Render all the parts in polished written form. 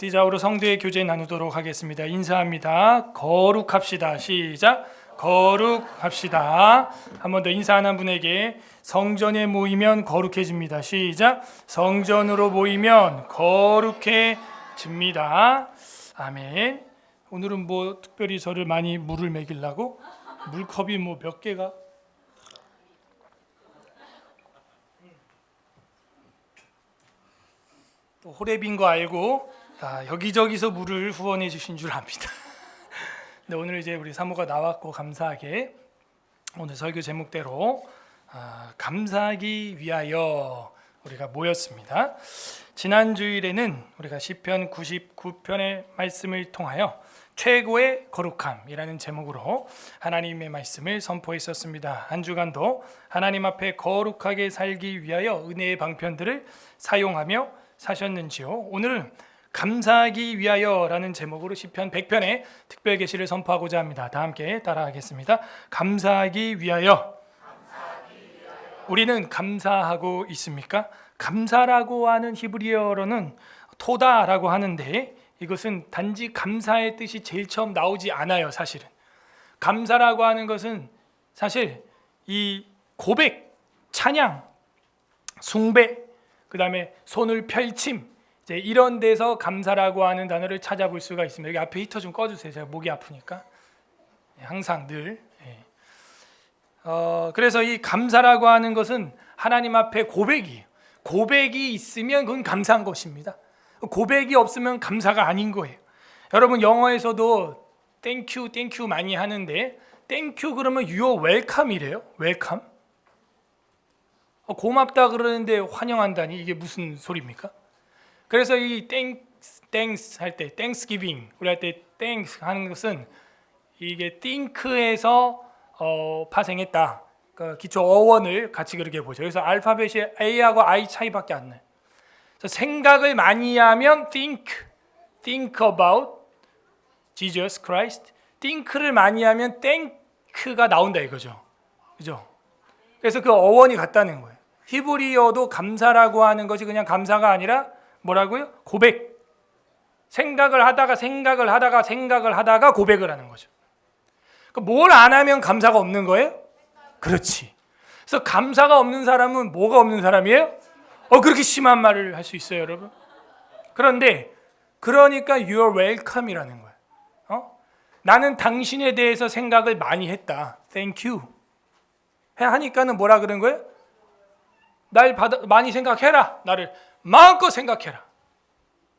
앞뒤좌우로 성도의 교제 나누도록 하겠습니다. 인사합니다. 거룩합시다. 시작. 거룩합시다. 한 번 더 인사하는 분에게 성전에 모이면 거룩해집니다. 시작. 성전으로 모이면 거룩해집니다. 아멘. 오늘은 뭐 특별히 저를 많이 물을 먹이려고 물컵이 뭐 몇 개가 또 호랩인 거 알고 여기저기서 물을 후원해 주신 줄 압니다. 근데 오늘 이제 우리 사모가 나왔고 감사하게 오늘 설교 제목대로 감사하기 위하여 우리가 모였습니다. 지난 주일에는 우리가 시편 99편의 말씀을 통하여 최고의 거룩함이라는 제목으로 하나님의 말씀을 선포했었습니다. 한 주간도 하나님 앞에 거룩하게 살기 위하여 은혜의 방편들을 사용하며 사셨는지요? 오늘은 감사하기 위하여라는 제목으로 시편 100편의 특별 계시를 선포하고자 합니다. 다 함께 따라하겠습니다. 감사하기 위하여. 우리는 감사하고 있습니까? 감사라고 하는 히브리어로는 토다라고 하는데 이것은 단지 감사의 뜻이 제일 처음 나오지 않아요. 사실은 감사라고 하는 것은 사실 이 고백, 찬양, 숭배, 그 다음에 손을 펼침, 이제 이런 데서 감사라고 하는 단어를 찾아볼 수가 있습니다. 여기 앞에 히터 좀 꺼주세요. 제가 목이 아프니까 항상 늘. 그래서 이 감사라고 하는 것은 하나님 앞에 고백이에요. 고백이 있으면 그건 감사한 것입니다. 고백이 없으면 감사가 아닌 거예요. 여러분 영어에서도 땡큐 땡큐 많이 하는데 땡큐 그러면 you're welcome이래요. 웰컴. 고맙다 그러는데 환영한다니 이게 무슨 소리입니까? 그래서 이 땡스 할 때 땡스기빙 우리 할 때 땡스 하는 것은 이게 think에서 파생했다. 그러니까 기초 어원을 같이 그렇게 보죠. 그래서 알파벳이 A하고 I 차이밖에 안 나요. 그래서 생각을 많이 하면 think about Jesus Christ. think를 많이 하면 thank가 나온다 이거죠. 그죠? 그래서 그 어원이 같다는 거예요. 히브리어도 감사라고 하는 것이 그냥 감사가 아니라 뭐라고요? 고백. 생각을 하다가 고백을 하는 거죠. 뭘 안 하면 감사가 없는 거예요? 그렇지. 그래서 감사가 없는 사람은 뭐가 없는 사람이에요? 그렇게 심한 말을 할 수 있어요, 여러분. 그런데 그러니까 you're welcome이라는 거예요. 나는 당신에 대해서 생각을 많이 했다. Thank you. 하니까는 뭐라 그런 거예요? 날 많이 생각해라. 나를 마음껏 생각해라.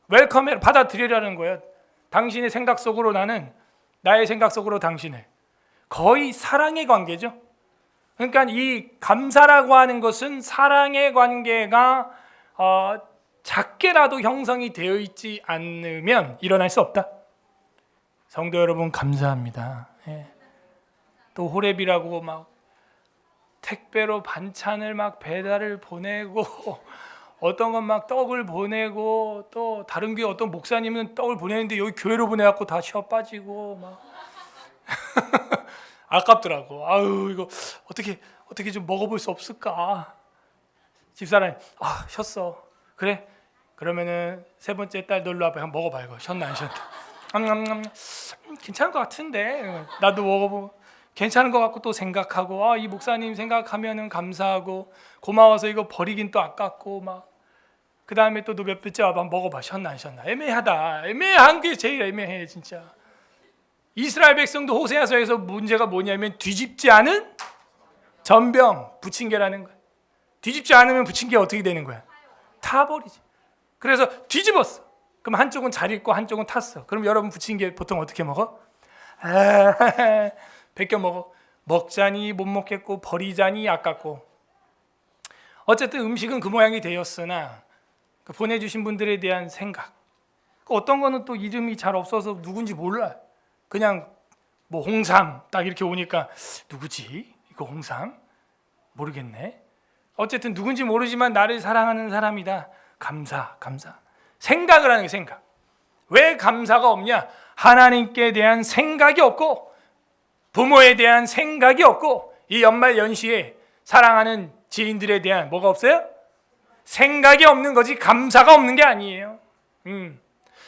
웰컴해라. 받아들이라는 거예요. 당신의 생각 속으로 나는, 나의 생각 속으로 당신을. 거의 사랑의 관계죠. 그러니까 이 감사라고 하는 것은 사랑의 관계가 작게라도 형성이 되어 있지 않으면 일어날 수 없다. 성도 여러분 감사합니다. 또 호랩이라고 막 택배로 반찬을 막 배달을 보내고 어떤 건 막 떡을 보내고 또 다른 교회 어떤 목사님은 떡을 보내는데 여기 교회로 보내갖고 다 쉬어 빠지고 막 아깝더라고. 아유 이거 어떻게 좀 먹어볼 수 없을까? 집사람이 쉬었어. 그래? 그러면은 세 번째 딸 놀러 와봐. 한번 먹어봐 이거. 쉬었나 안 쉬었나? 괜찮을 것 같은데 나도 먹어보고. 괜찮은 것 같고 또 생각하고 이 목사님 생각하면은 감사하고 고마워서 이거 버리긴 또 아깝고 막 그 다음에 또 몇 번째 와봐 먹어봐 쉬었나 안 쉬었나 애매하다. 애매한 게 제일 애매해 진짜. 이스라엘 백성도 호세아서에서 문제가 뭐냐면 뒤집지 않은 전병 부침개라는 거야. 뒤집지 않으면 부침개 어떻게 되는 거야? 타버리지. 그래서 뒤집었어. 그럼 한쪽은 잘 익고 한쪽은 탔어. 그럼 여러분 부침개 보통 어떻게 먹어? 벗겨 먹어. 먹자니 못 먹겠고 버리자니 아깝고. 어쨌든 음식은 그 모양이 되었으나 보내주신 분들에 대한 생각. 어떤 거는 또 이름이 잘 없어서 누군지 몰라. 그냥 뭐 홍삼 딱 이렇게 오니까 누구지? 이거 홍삼? 모르겠네. 어쨌든 누군지 모르지만 나를 사랑하는 사람이다. 감사. 생각을 하는 게 생각. 왜 감사가 없냐? 하나님께 대한 생각이 없고 부모에 대한 생각이 없고 이 연말 연시에 사랑하는 지인들에 대한 뭐가 없어요? 생각이 없는 거지 감사가 없는 게 아니에요.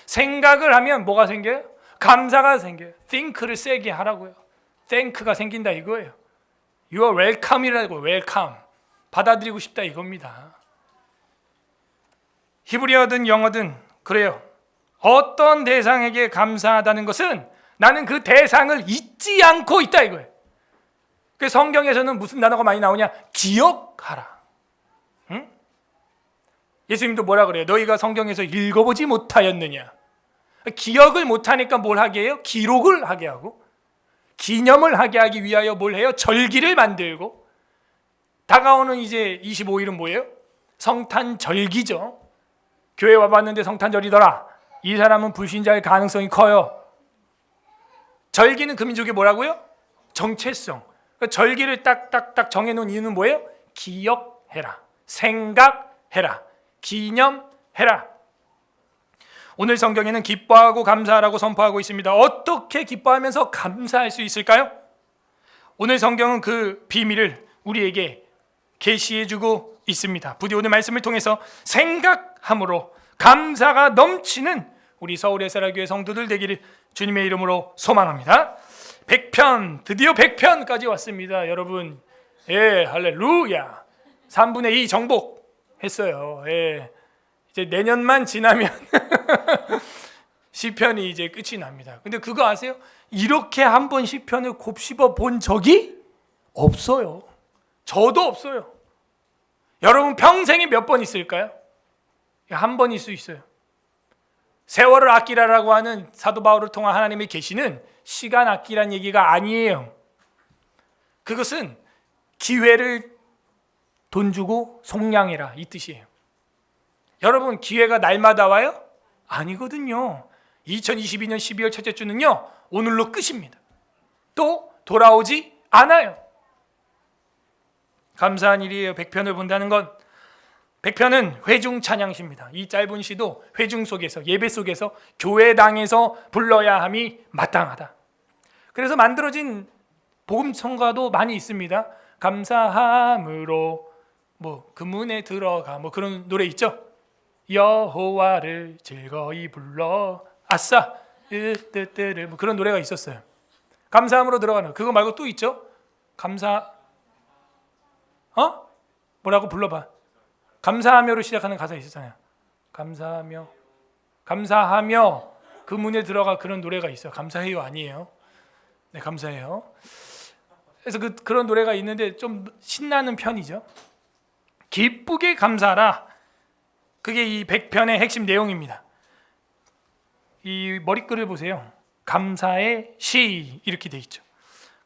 생각을 하면 뭐가 생겨요? 감사가 생겨요. think를 세게 하라고요. thank가 생긴다 이거예요. You are welcome이라고. welcome. 받아들이고 싶다 이겁니다. 히브리어든 영어든 그래요. 어떤 대상에게 감사하다는 것은 나는 그 대상을 잊지 않고 있다 이거예요. 그 성경에서는 무슨 단어가 많이 나오냐? 기억하라. 응? 예수님도 뭐라 그래요? 너희가 성경에서 읽어보지 못하였느냐? 기억을 못하니까 뭘 하게 해요? 기록을 하게 하고, 기념을 하게 하기 위하여 뭘 해요? 절기를 만들고. 다가오는 이제 25일은 뭐예요? 성탄절기죠. 교회 와봤는데 성탄절이더라. 이 사람은 불신자일 가능성이 커요. 절기는 그 민족이 뭐라고요? 정체성. 그러니까 절기를 딱딱딱 정해놓은 이유는 뭐예요? 기억해라, 생각해라, 기념해라. 오늘 성경에는 기뻐하고 감사하라고 선포하고 있습니다. 어떻게 기뻐하면서 감사할 수 있을까요? 오늘 성경은 그 비밀을 우리에게 계시해주고 있습니다. 부디 오늘 말씀을 통해서 생각함으로 감사가 넘치는 우리 서울의 사랑교회 성도들 되기를 주님의 이름으로 소망합니다. 100편, 드디어 100편까지 왔습니다. 여러분, 예, 할렐루야. 3분의 2 정복했어요. 예, 이제 내년만 지나면 시편이 이제 끝이 납니다. 근데 그거 아세요? 이렇게 한 번 시편을 곱씹어 본 적이 없어요. 저도 없어요. 여러분 평생에 몇 번 있을까요? 한 번일 수 있어요. 세월을 아끼라라고 하는 사도 바울을 통한 하나님의 계시는 시간 아끼란 얘기가 아니에요. 그것은 기회를 돈 주고 속량해라 이 뜻이에요. 여러분 기회가 날마다 와요? 아니거든요. 2022년 12월 첫째 주는요 오늘로 끝입니다. 또 돌아오지 않아요. 감사한 일이에요. 100편을 본다는 건. 100편은 회중 찬양시입니다. 이 짧은 시도 회중 속에서, 예배 속에서, 교회당에서 불러야 함이 마땅하다. 그래서 만들어진 복음성가도 많이 있습니다. 감사함으로 그 문에 들어가 그런 노래 있죠. 여호와를 즐거이 불러 아싸 뜨뜨뜨를 그런 노래가 있었어요. 감사함으로 들어가는 그거 말고 또 있죠. 뭐라고 불러봐. 감사하며로 시작하는 가사 있었잖아요. 감사하며 그 문에 들어가 그런 노래가 있어요. 감사해요 아니에요. 네, 감사해요. 그래서 그런 노래가 있는데 좀 신나는 편이죠. 기쁘게 감사하라. 그게 이 100편의 핵심 내용입니다. 이 머리글을 보세요. 감사의 시 이렇게 돼 있죠.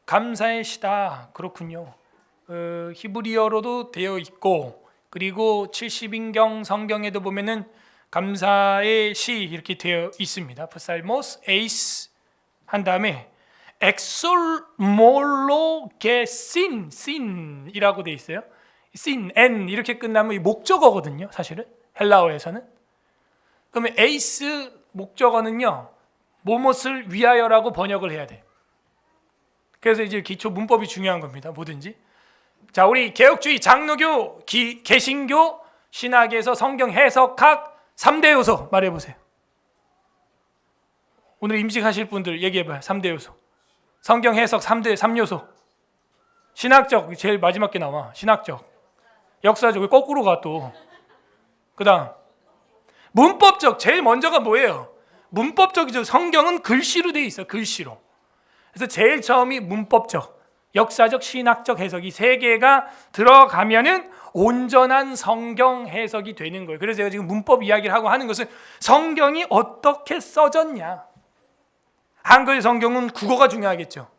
감사의 시다. 그렇군요. 히브리어로도 되어 있고 그리고 70인경 성경에도 보면은 감사의 시 이렇게 되어 있습니다. 프살모스 에이스 한 다음에 엑솔몰로게신이라고 되어 있어요. 신, 엔 이렇게 끝나면 이 목적어거든요. 사실은 헬라어에서는. 그러면 에이스 목적어는요 뭐뭇을 위하여라고 번역을 해야 돼. 그래서 이제 기초 문법이 중요한 겁니다. 뭐든지. 자, 우리 개혁주의, 장로교, 개신교, 신학에서 성경 해석학 3대 요소 말해보세요. 오늘 임직하실 분들 얘기해봐요. 3대 요소. 성경 해석 3요소. 신학적, 제일 마지막 게 나와. 신학적. 역사적, 거꾸로 가 또. 그 다음 문법적, 제일 먼저가 뭐예요? 문법적이죠. 성경은 글씨로 되어 있어. 글씨로. 그래서 제일 처음이 문법적, 역사적, 신학적 해석이 세 개가 들어가면은 온전한 성경 해석이 되는 거예요. 그래서 제가 지금 문법 이야기를 하고 하는 것은 성경이 어떻게 써졌냐. 한글 성경은 국어가 중요하겠죠.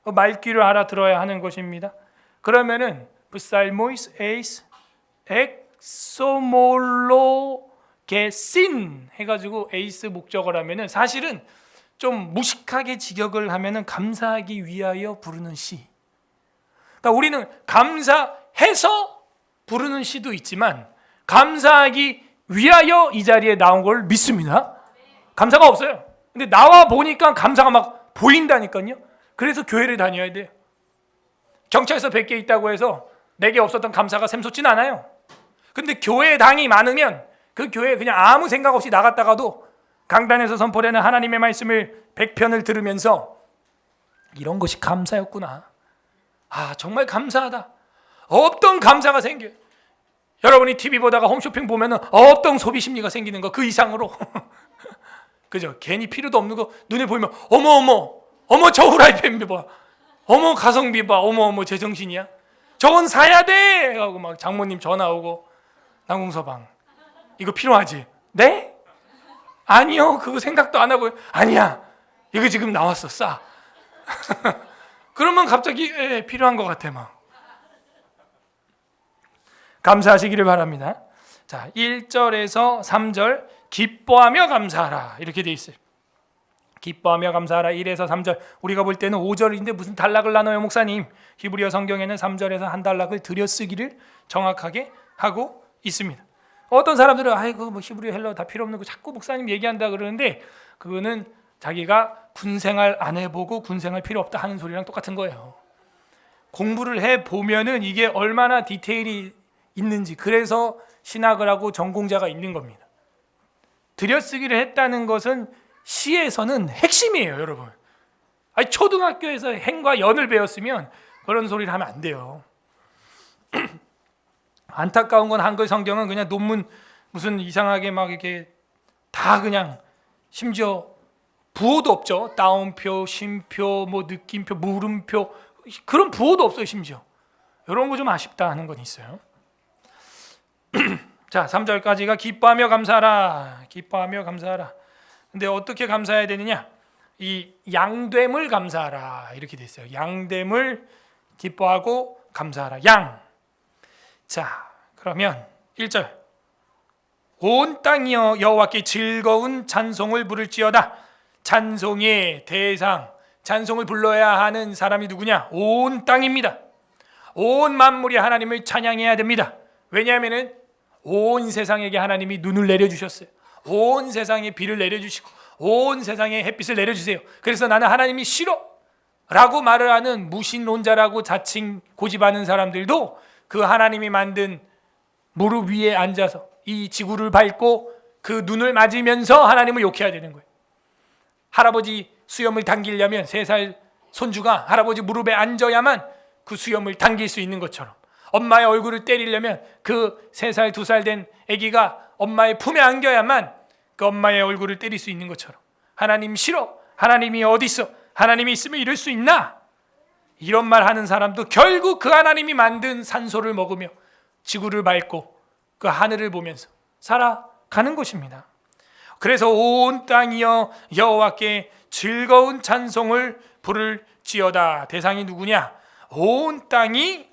말귀를 알아들어야 하는 것입니다. 그러면은 프살모이스 에이스 엑소몰로게신 해가지고 에이스 목적어라면은 사실은 좀 무식하게 직역을 하면은 감사하기 위하여 부르는 시. 그러니까 우리는 감사해서 부르는 시도 있지만 감사하기 위하여 이 자리에 나온 걸 믿습니다. 감사가 없어요. 근데 나와 보니까 감사가 막 보인다니까요. 그래서 교회를 다녀야 돼요. 경찰서 100개 있다고 해서 4개 없었던 감사가 샘솟진 않아요. 근데 교회 당이 많으면 그 교회에 그냥 아무 생각 없이 나갔다가도 강단에서 선포되는 하나님의 말씀을 100편을 들으면서 이런 것이 감사였구나. 아, 정말 감사하다. 없던 감사가 생겨요. 여러분이 TV 보다가 홈쇼핑 보면은 없던 소비 심리가 생기는 거 그 이상으로. 그죠? 괜히 필요도 없는 거 눈에 보이면 어머 저 후라이팬 봐. 어머 가성비 봐. 어머 제정신이야. 저건 사야 돼. 하고 막 장모님 전화 오고 남궁서방 이거 필요하지? 네? 아니요. 그거 생각도 안 하고 아니야. 이거 지금 나왔어. 싸. 그러면 갑자기 필요한 것 같아 막. 감사하시기를 바랍니다. 자, 1절에서 3절 기뻐하며 감사하라 이렇게 돼 있어요. 기뻐하며 감사하라 1에서 3절. 우리가 볼 때는 5절인데 무슨 단락을 나눠요 목사님? 히브리어 성경에는 3절에서 한 단락을 들여 쓰기를 정확하게 하고 있습니다. 어떤 사람들은 아이고 뭐 히브리어 헬라어 다 필요 없는 거 자꾸 목사님 얘기한다 그러는데 그거는 자기가 군생활 안 해보고 군생활 필요 없다 하는 소리랑 똑같은 거예요. 공부를 해보면은 이게 얼마나 디테일이 있는지, 그래서 신학을 하고 전공자가 있는 겁니다. 들여쓰기를 했다는 것은 시에서는 핵심이에요, 여러분. 아니, 초등학교에서 행과 연을 배웠으면 그런 소리를 하면 안 돼요. 안타까운 건 한글 성경은 그냥 논문 무슨 이상하게 막 이렇게 다 그냥 심지어 부호도 없죠. 따옴표, 쉼표, 뭐 느낌표, 물음표 그런 부호도 없어요, 심지어. 이런 거 좀 아쉽다 하는 건 있어요. 자, 3절까지가 기뻐하며 감사하라. 기뻐하며 감사하라. 근데 어떻게 감사해야 되느냐? 이 양됨을 감사하라. 이렇게 돼 있어요. 양됨을 기뻐하고 감사하라. 양. 자, 그러면 1절. 온 땅이여 여호와께 즐거운 찬송을 부를지어다. 찬송의 대상, 찬송을 불러야 하는 사람이 누구냐? 온 땅입니다. 온 만물이 하나님을 찬양해야 됩니다. 왜냐하면은 온 세상에게 하나님이 눈을 내려주셨어요. 온 세상에 비를 내려주시고 온 세상에 햇빛을 내려주세요. 그래서 나는 하나님이 싫어 라고 말을 하는 무신론자라고 자칭 고집하는 사람들도 그 하나님이 만든 무릎 위에 앉아서 이 지구를 밟고 그 눈을 맞으면서 하나님을 욕해야 되는 거예요. 할아버지 수염을 당기려면 3살 손주가 할아버지 무릎에 앉아야만 그 수염을 당길 수 있는 것처럼, 엄마의 얼굴을 때리려면 그 3살, 2살 된 아기가 엄마의 품에 안겨야만 그 엄마의 얼굴을 때릴 수 있는 것처럼, 하나님 싫어, 하나님이 어디 있어, 하나님이 있으면 이럴 수 있나, 이런 말 하는 사람도 결국 그 하나님이 만든 산소를 먹으며 지구를 밟고 그 하늘을 보면서 살아가는 것입니다. 그래서 온 땅이여 여호와께 즐거운 찬송을 부를지어다. 대상이 누구냐? 온 땅이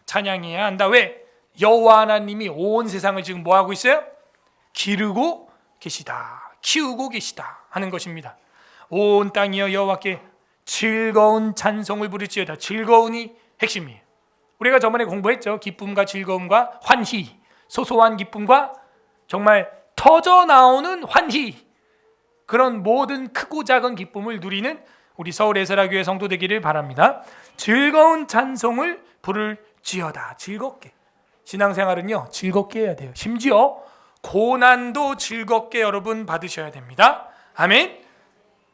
찬양해야 한다. 왜? 여호와 하나님이 온 세상을 지금 뭐 하고 있어요? 기르고 계시다, 키우고 계시다 하는 것입니다. 온 땅이여 여호와께 즐거운 찬송을 부를지어다. 즐거운이 핵심이에요. 우리가 저번에 공부했죠. 기쁨과 즐거움과 환희, 소소한 기쁨과 정말 터져 나오는 환희, 그런 모든 크고 작은 기쁨을 누리는 우리 서울 에스라교회 성도 되기를 바랍니다. 즐거운 찬송을 부를지어다. 즐겁게. 신앙생활은요, 즐겁게 해야 돼요. 심지어 고난도 즐겁게 여러분 받으셔야 됩니다. 아멘.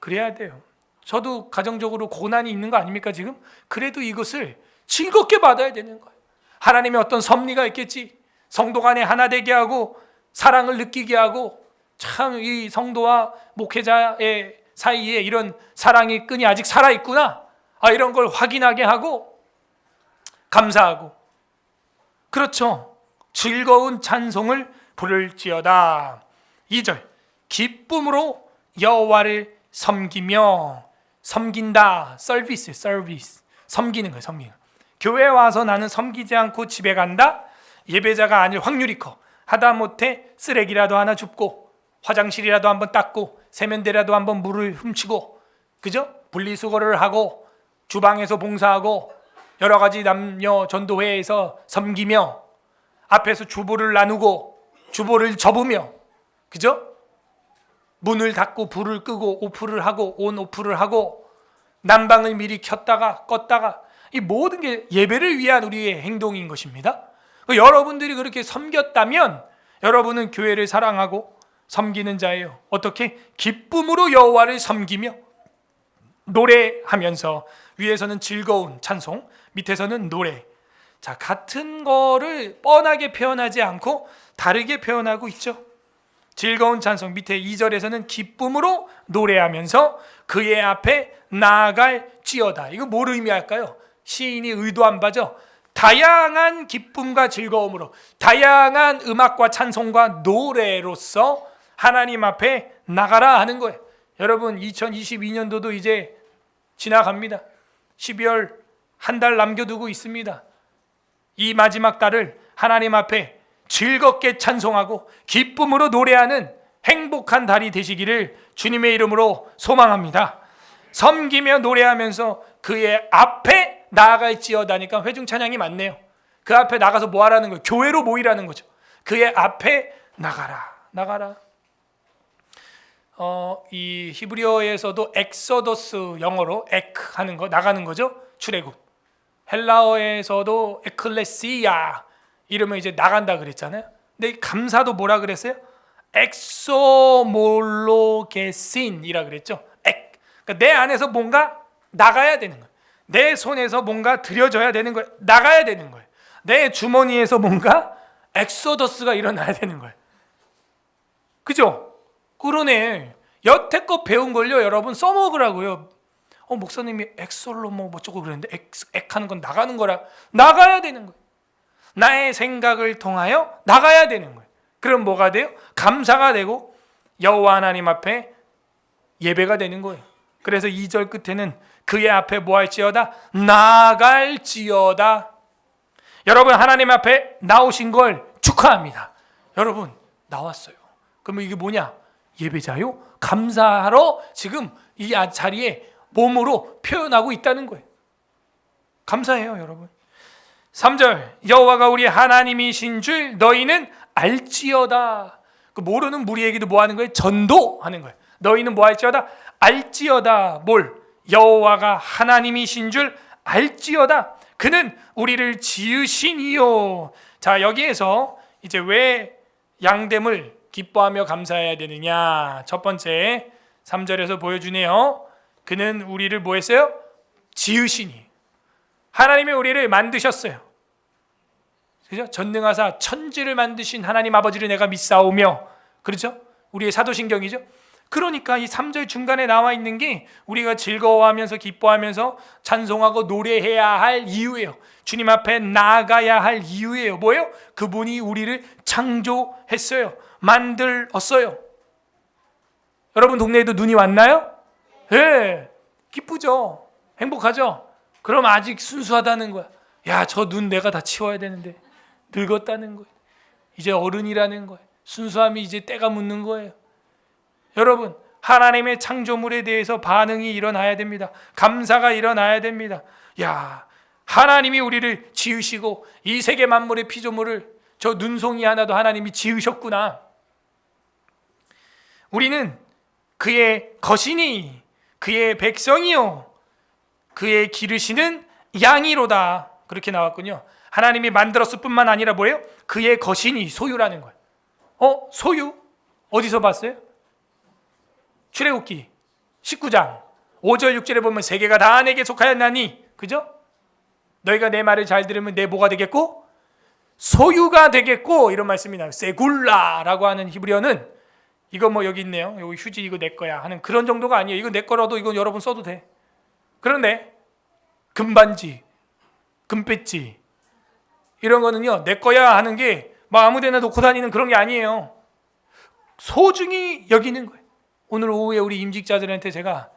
그래야 돼요. 저도 가정적으로 고난이 있는 거 아닙니까 지금? 그래도 이것을 즐겁게 받아야 되는 거예요. 하나님의 어떤 섭리가 있겠지. 성도 간에 하나 되게 하고 사랑을 느끼게 하고, 참 이 성도와 목회자의 사이에 이런 사랑의 끈이 아직 살아있구나, 이런 걸 확인하게 하고 감사하고, 그렇죠. 즐거운 찬송을 부를지어다. 2절 기쁨으로 여호와를 섬기며, 섬긴다, 서비스, 섬기는 거예요. 섬기는. 교회 와서 나는 섬기지 않고 집에 간다, 예배자가 아닐 확률이 커. 하다못해 쓰레기라도 하나 줍고, 화장실이라도 한번 닦고, 세면대라도 한번 물을 훔치고, 그죠? 분리수거를 하고, 주방에서 봉사하고, 여러 가지 남녀 전도회에서 섬기며, 앞에서 주보를 나누고 주보를 접으며, 그죠? 문을 닫고 불을 끄고 오프를 하고 온 오프를 하고, 난방을 미리 켰다가 껐다가, 이 모든 게 예배를 위한 우리의 행동인 것입니다. 여러분들이 그렇게 섬겼다면 여러분은 교회를 사랑하고 섬기는 자예요. 어떻게? 기쁨으로 여호와를 섬기며 노래하면서. 위에서는 즐거운 찬송, 밑에서는 노래. 자, 같은 거를 뻔하게 표현하지 않고 다르게 표현하고 있죠. 즐거운 찬송, 밑에 2절에서는 기쁨으로 노래하면서 그의 앞에 나아갈지어다. 이거 뭘 의미할까요? 시인이 의도한 바죠. 다양한 기쁨과 즐거움으로, 다양한 음악과 찬송과 노래로서 하나님 앞에 나가라 하는 거예요. 여러분, 2022년도도 이제 지나갑니다. 12월 한 달 남겨두고 있습니다. 이 마지막 달을 하나님 앞에 즐겁게 찬송하고 기쁨으로 노래하는 행복한 달이 되시기를 주님의 이름으로 소망합니다. 섬기며 노래하면서 그의 앞에 나아갈지어다니까 회중 찬양이 많네요. 그 앞에 나가서 뭐 하라는 거예요? 교회로 모이라는 거죠. 그의 앞에 나가라. 이 히브리어에서도 엑소더스, 영어로 에크 하는 거, 나가는 거죠. 출애굽. 헬라어에서도 에클레시아, 이러면 이제 나간다 그랬잖아요. 근데 감사도 뭐라 그랬어요? 엑소몰로게신이라 그랬죠. 그러니까 내 안에서 뭔가 나가야 되는 거예요. 내 손에서 뭔가 들여져야 되는 거예요. 나가야 되는 거예요. 내 주머니에서 뭔가 엑소더스가 일어나야 되는 거예요. 그죠? 그러네. 여태껏 배운 걸요, 여러분 써먹으라고요. 목사님이 엑솔로 뭐 어쩌고 그랬는데 액하는 건 나가는 거라. 나가야 되는 거예요. 나의 생각을 통하여 나가야 되는 거예요. 그럼 뭐가 돼요? 감사가 되고 여호와 하나님 앞에 예배가 되는 거예요. 그래서 2절 끝에는 그의 앞에 뭐 할지어다? 나갈지어다. 여러분, 하나님 앞에 나오신 걸 축하합니다. 여러분, 나왔어요. 그러면 이게 뭐냐? 예배자요? 감사하러 지금 이 자리에 몸으로 표현하고 있다는 거예요. 감사해요, 여러분. 3절, 여호와가 우리 하나님이신 줄 너희는 알지어다. 그 모르는 무리에게도 뭐 하는 거예요? 전도하는 거예요. 너희는 뭐 할지어다? 알지어다. 뭘? 여호와가 하나님이신 줄 알지어다. 그는 우리를 지으시니요. 자, 여기에서 이제 왜 양됨을 기뻐하며 감사해야 되느냐? 첫 번째 3절에서 보여주네요. 그는 우리를 뭐 했어요? 지으시니. 하나님이 우리를 만드셨어요. 그죠? 전능하사 천지를 만드신 하나님 아버지를 내가 믿사오며. 그렇죠? 우리의 사도신경이죠. 그러니까 이 3절 중간에 나와 있는 게 우리가 즐거워하면서 기뻐하면서 찬송하고 노래해야 할 이유예요. 주님 앞에 나아가야 할 이유예요. 뭐예요? 그분이 우리를 창조했어요. 만들었어요. 여러분 동네에도 눈이 왔나요? 네, 기쁘죠. 행복하죠. 그럼 아직 순수하다는 거야. 야, 저 눈 내가 다 치워야 되는데. 늙었다는 거예요. 이제 어른이라는 거예요. 순수함이 이제 때가 묻는 거예요. 여러분, 하나님의 창조물에 대해서 반응이 일어나야 됩니다. 감사가 일어나야 됩니다. 야, 하나님이 우리를 지으시고 이 세계 만물의 피조물을, 저 눈송이 하나도 하나님이 지으셨구나. 우리는 그의 거신이, 그의 백성이요, 그의 기르시는 양이로다. 그렇게 나왔군요. 하나님이 만들었을 뿐만 아니라 뭐예요? 그의 거신이, 소유라는 거예요. 소유? 어디서 봤어요? 출애굽기 19장 5절 6절에 보면 세계가 다 내게 속하였나니, 그죠? 너희가 내 말을 잘 들으면 내 뭐가 되겠고? 소유가 되겠고, 이런 말씀이 나와요. 세굴라라고 하는 히브리어는, 이거 뭐 여기 있네요. 여기 휴지 이거 내 거야 하는 그런 정도가 아니에요. 이거 내 거라도 이건 여러분 써도 돼. 그런데 금반지, 금배지 이런 거는요, 내 거야 하는 게 뭐 아무데나 놓고 다니는 그런 게 아니에요. 소중히 여기는 거예요. 오늘 오후에 우리 임직자들한테 제가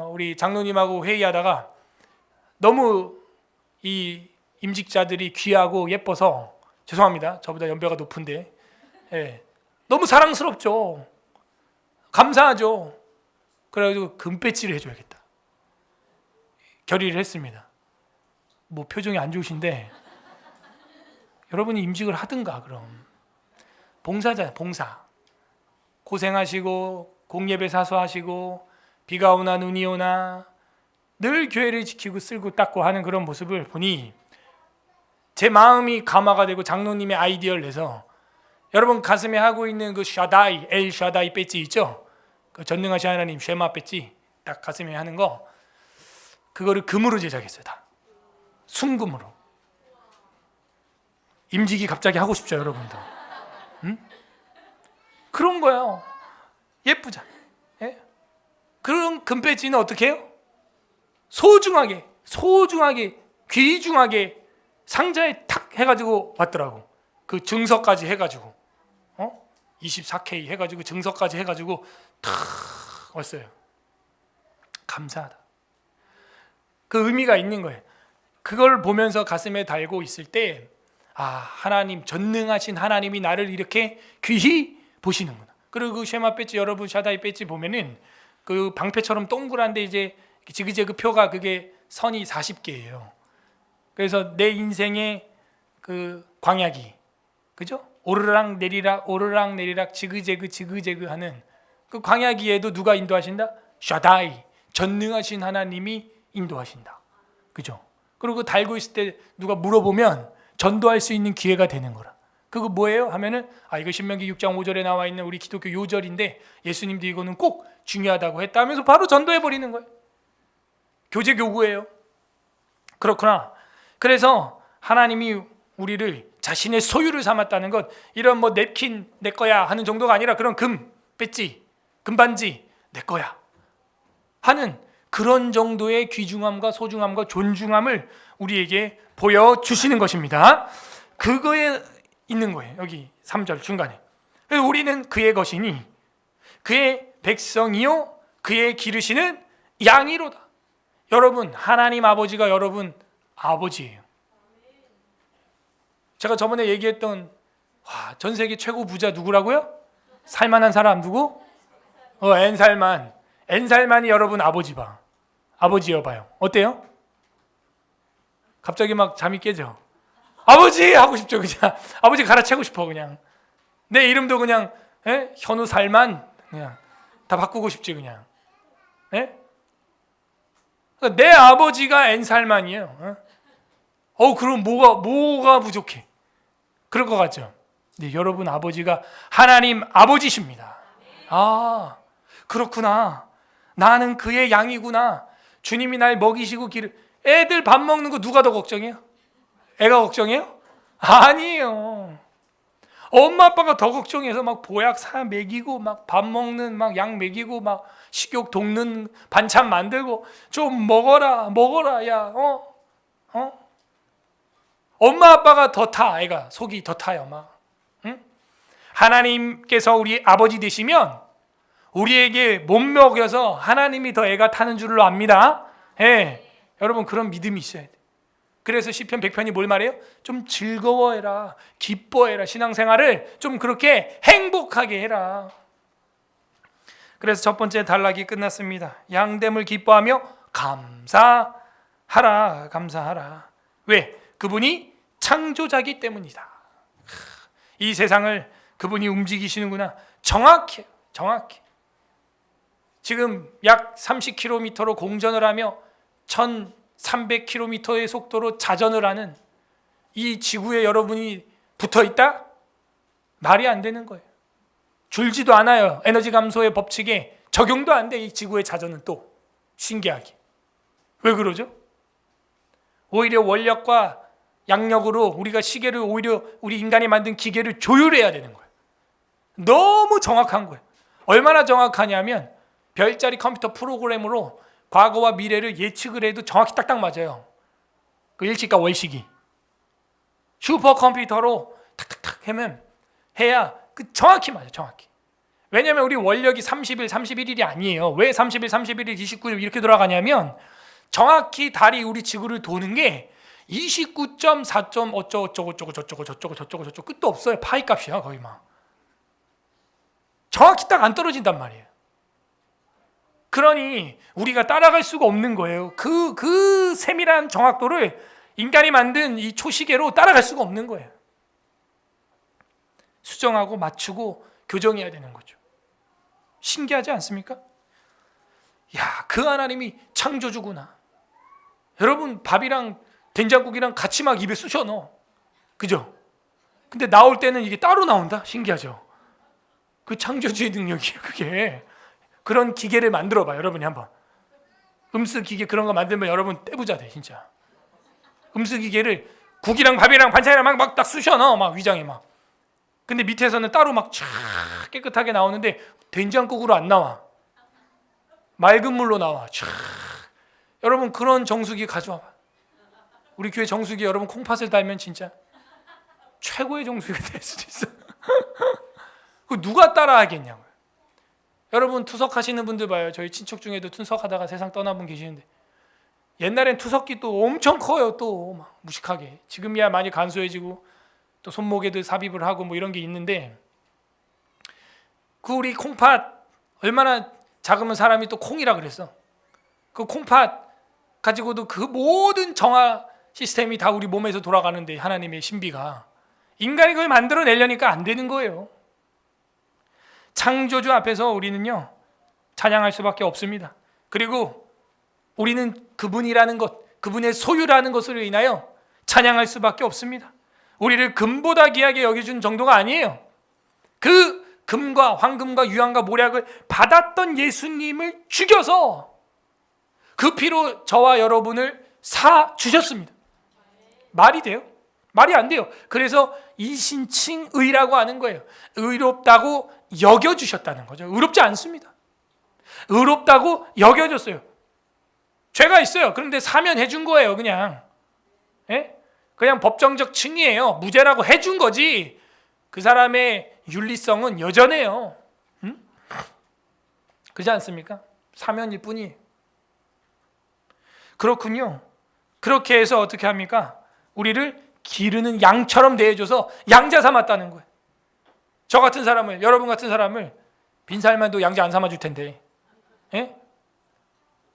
우리 장로님하고 회의하다가 너무 이 임직자들이 귀하고 예뻐서, 죄송합니다. 저보다 연배가 높은데, 예, 너무 사랑스럽죠. 감사하죠. 그래가지고 금배지를 해줘야겠다. 결의를 했습니다. 뭐 표정이 안 좋으신데, 여러분이 임직을 하든가. 그럼 봉사잖아요. 봉사. 고생하시고 공예배 사수하시고 비가 오나 눈이 오나 늘 교회를 지키고 쓸고 닦고 하는 그런 모습을 보니 제 마음이 감화가 되고 장로님의 아이디어를 내서 여러분 가슴에 하고 있는 그 샤다이, 엘 샤다이 배지 있죠? 그 전능하신 하나님 쉐마 배지 딱 가슴에 하는 거, 그거를 금으로 제작했어요. 다 순금으로. 임직이 갑자기 하고 싶죠, 여러분도? 응? 그런 거예요. 예쁘잖아요. 예? 그런 금배지는 어떻게 해요? 소중하게 귀중하게 상자에 탁 해가지고 왔더라고. 그 증서까지 해가지고 24K 해가지고 증서까지 해가지고 탁 왔어요. 감사하다. 그 의미가 있는 거예요. 그걸 보면서 가슴에 달고 있을 때, 아, 하나님, 전능하신 하나님이 나를 이렇게 귀히 보시는구나. 그리고 그 쉐마 배지, 여러분 샤다이 배지 보면은 그 방패처럼 동그란데 이제 지그재그 표가, 그게 선이 40개예요. 그래서 내 인생의 그 광야기, 그죠? 오르락 내리락 지그재그 하는 그 광야기에도 누가 인도하신다? 샤다이, 전능하신 하나님이 인도하신다. 그죠? 그리고 달고 있을 때 누가 물어보면 전도할 수 있는 기회가 되는 거라. 그거 뭐예요? 하면은 이거 신명기 6장 5절에 나와 있는 우리 기독교 요절인데 예수님도 이거는 꼭 중요하다고 했다 하면서 바로 전도해 버리는 거예요. 교제 교구예요. 그렇구나. 그래서 하나님이 우리를 자신의 소유를 삼았다는 것, 이런 뭐 냅킨 내 거야 하는 정도가 아니라 그런 금 배지, 금반지 내 거야 하는 그런 정도의 귀중함과 소중함과 존중함을 우리에게 보여주시는 것입니다. 그거에 있는 거예요. 여기 3절 중간에. 우리는 그의 것이니 그의 백성이요 그의 기르시는 양이로다. 여러분, 하나님 아버지가 여러분 아버지예요. 제가 저번에 얘기했던 전 세계 최고 부자 누구라고요? 살만한 사람 누구? 엔살만. 엔살만이 여러분 아버지여 봐요. 어때요? 갑자기 막 잠이 깨져. 아버지 하고 싶죠. 그냥 아버지 갈아채고 싶어. 그냥 내 이름도 그냥 현우 살만 그냥 다 바꾸고 싶지 그냥. 그러니까 내 아버지가 엔살만이에요. 그럼 뭐가 부족해? 그럴 것 같죠? 네, 여러분 아버지가 하나님 아버지십니다. 아, 그렇구나. 나는 그의 양이구나. 주님이 날 먹이시고 애들 밥 먹는 거 누가 더 걱정해요? 애가 걱정해요? 아니에요. 엄마 아빠가 더 걱정해서 막 보약 사 먹이고 막 밥 먹는 막 약 먹이고 막 식욕 돋는 반찬 만들고 좀 먹어라 야 엄마 아빠가 더 타. 애가 속이 더 타요 막. 응? 하나님께서 우리 아버지 되시면 우리에게 못 먹여서 하나님이 더 애가 타는 줄로 압니다. 여러분 그런 믿음이 있어야 돼. 그래서 시편 100편이 뭘 말해요? 좀 즐거워해라, 기뻐해라. 신앙생활을 좀 그렇게 행복하게 해라. 그래서 첫 번째 단락이 끝났습니다. 양됨을 기뻐하며 감사하라. 왜? 그분이 창조자기 때문이다. 이 세상을 그분이 움직이시는구나. 정확해. 지금 약 30km로 공전을 하며 1300km의 속도로 자전을 하는 이 지구에 여러분이 붙어 있다? 말이 안 되는 거예요. 줄지도 않아요. 에너지 감소의 법칙에 적용도 안 돼. 이 지구의 자전은 또 신기하게. 왜 그러죠? 오히려 원력과 양력으로 우리가 시계를 오히려 우리 인간이 만든 기계를 조율해야 되는 거예요. 너무 정확한 거예요. 얼마나 정확하냐면 별자리 컴퓨터 프로그램으로 과거와 미래를 예측을 해도 정확히 딱딱 맞아요. 그 일식과 월식이. 슈퍼컴퓨터로 탁탁탁 하면 해야 그 정확히 맞아요. 정확히. 왜냐하면 우리 원력이 30일, 31일이 아니에요. 왜 30일, 31일, 29일 이렇게 돌아가냐면 정확히 달이 우리 지구를 도는 게 29.4. 어쩌고 저쩌고 끝도 없어요. 파이 값이야 거의 막. 정확히 딱 안 떨어진단 말이에요. 그러니 우리가 따라갈 수가 없는 거예요. 그 세밀한 정확도를 인간이 만든 이 초시계로 따라갈 수가 없는 거예요. 수정하고 맞추고 교정해야 되는 거죠. 신기하지 않습니까? 야, 그 하나님이 창조주구나. 여러분 밥이랑 된장국이랑 같이 막 입에 쑤셔 넣어. 그죠? 근데 나올 때는 이게 따로 나온다? 신기하죠? 그 창조주의 능력이에요. 그게 그런 기계를 만들어 봐요. 여러분이 한번 음수 기계 그런 거 만들면 여러분 떼부자 돼 진짜. 음수 기계를 국이랑 밥이랑 반찬이랑 막 딱 쑤셔 넣어 막 위장에 막. 근데 밑에서는 따로 막 쫙 깨끗하게 나오는데 된장국으로 안 나와. 맑은 물로 나와. 쫙. 여러분 그런 정수기 가져와 봐. 우리 교회 정수기 여러분 콩팥을 달면 진짜 최고의 정수기가 될 수도 있어. 그 누가 따라 하겠냐고요. 여러분 투석하시는 분들 봐요. 저희 친척 중에도 투석하다가 세상 떠난 분 계시는데 옛날엔 투석기 또 엄청 커요. 또 막 무식하게. 지금이야 많이 간소해지고 또 손목에도 삽입을 하고 뭐 이런 게 있는데 그 우리 콩팥 얼마나 작으면 사람이 또 콩이라 그랬어. 그 콩팥 가지고도 그 모든 정화 시스템이 다 우리 몸에서 돌아가는데 하나님의 신비가 인간이 그걸 만들어내려니까 안 되는 거예요. 창조주 앞에서 우리는요 찬양할 수밖에 없습니다. 그리고 우리는 그분이라는 것, 그분의 소유라는 것으로 인하여 찬양할 수밖에 없습니다. 우리를 금보다 귀하게 여겨준 정도가 아니에요. 그 금과 황금과 유황과 모략을 받았던 예수님을 죽여서 그 피로 저와 여러분을 사 주셨습니다. 말이 돼요? 말이 안 돼요. 그래서 이신칭의라고 하는 거예요. 의롭다고 여겨주셨다는 거죠. 의롭지 않습니다. 의롭다고 여겨줬어요. 죄가 있어요. 그런데 사면해 준 거예요. 그냥 그냥 법정적 칭의예요. 무죄라고 해준 거지 그 사람의 윤리성은 여전해요. 응? 그렇지 않습니까? 사면일 뿐이에요. 그렇군요. 그렇게 해서 어떻게 합니까? 우리를 기르는 양처럼 대해줘서 양자 삼았다는 거예요. 저 같은 사람을, 여러분 같은 사람을 빈살만도 양자 안 삼아줄 텐데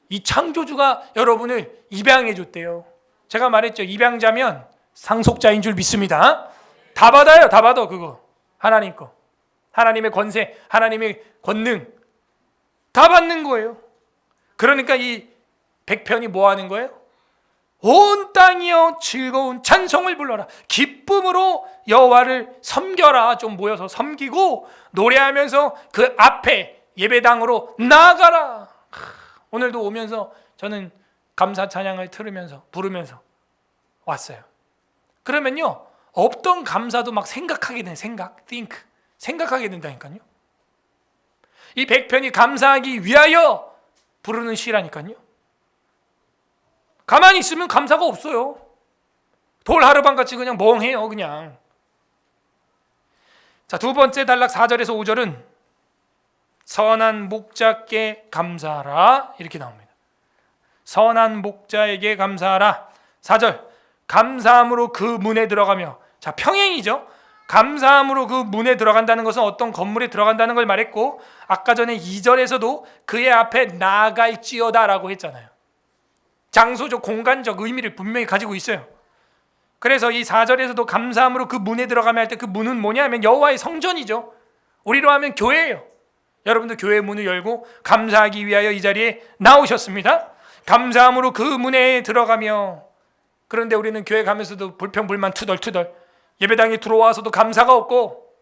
이 창조주가 여러분을 입양해 줬대요. 제가 말했죠. 입양자면 상속자인 줄 믿습니다. 다 받아요. 다 받아 그거. 하나님 거. 하나님의 권세, 하나님의 권능 다 받는 거예요. 그러니까 이 백편이 뭐 하는 거예요? 온 땅이여 즐거운 찬송을 불러라. 기쁨으로 여호와를 섬겨라. 좀 모여서 섬기고 노래하면서 그 앞에 예배당으로 나아가라. 오늘도 오면서 저는 감사 찬양을 들으면서 부르면서 왔어요. 그러면요 없던 감사도 막 생각하게 되는 생각하게 된다니까요. 이 백편이 감사하기 위하여 부르는 시라니까요. 가만히 있으면 감사가 없어요. 돌 하루방같이 그냥 멍해요. 그냥. 자, 두 번째 단락 4절에서 5절은 선한 목자께 감사하라 이렇게 나옵니다. 선한 목자에게 감사하라. 4절 감사함으로 그 문에 들어가며, 자 평행이죠. 감사함으로 그 문에 들어간다는 것은 어떤 건물에 들어간다는 걸 말했고, 아까 전에 2절에서도 그의 앞에 나아갈지어다라고 했잖아요. 장소적 공간적 의미를 분명히 가지고 있어요. 그래서 이 4절에서도 감사함으로 그 문에 들어가면 할 때 그 문은 뭐냐면 여호와의 성전이죠. 우리로 하면 교회예요. 여러분도 교회 문을 열고 감사하기 위하여 이 자리에 나오셨습니다. 감사함으로 그 문에 들어가며, 그런데 우리는 교회 가면서도 불평불만 투덜투덜, 예배당에 들어와서도 감사가 없고,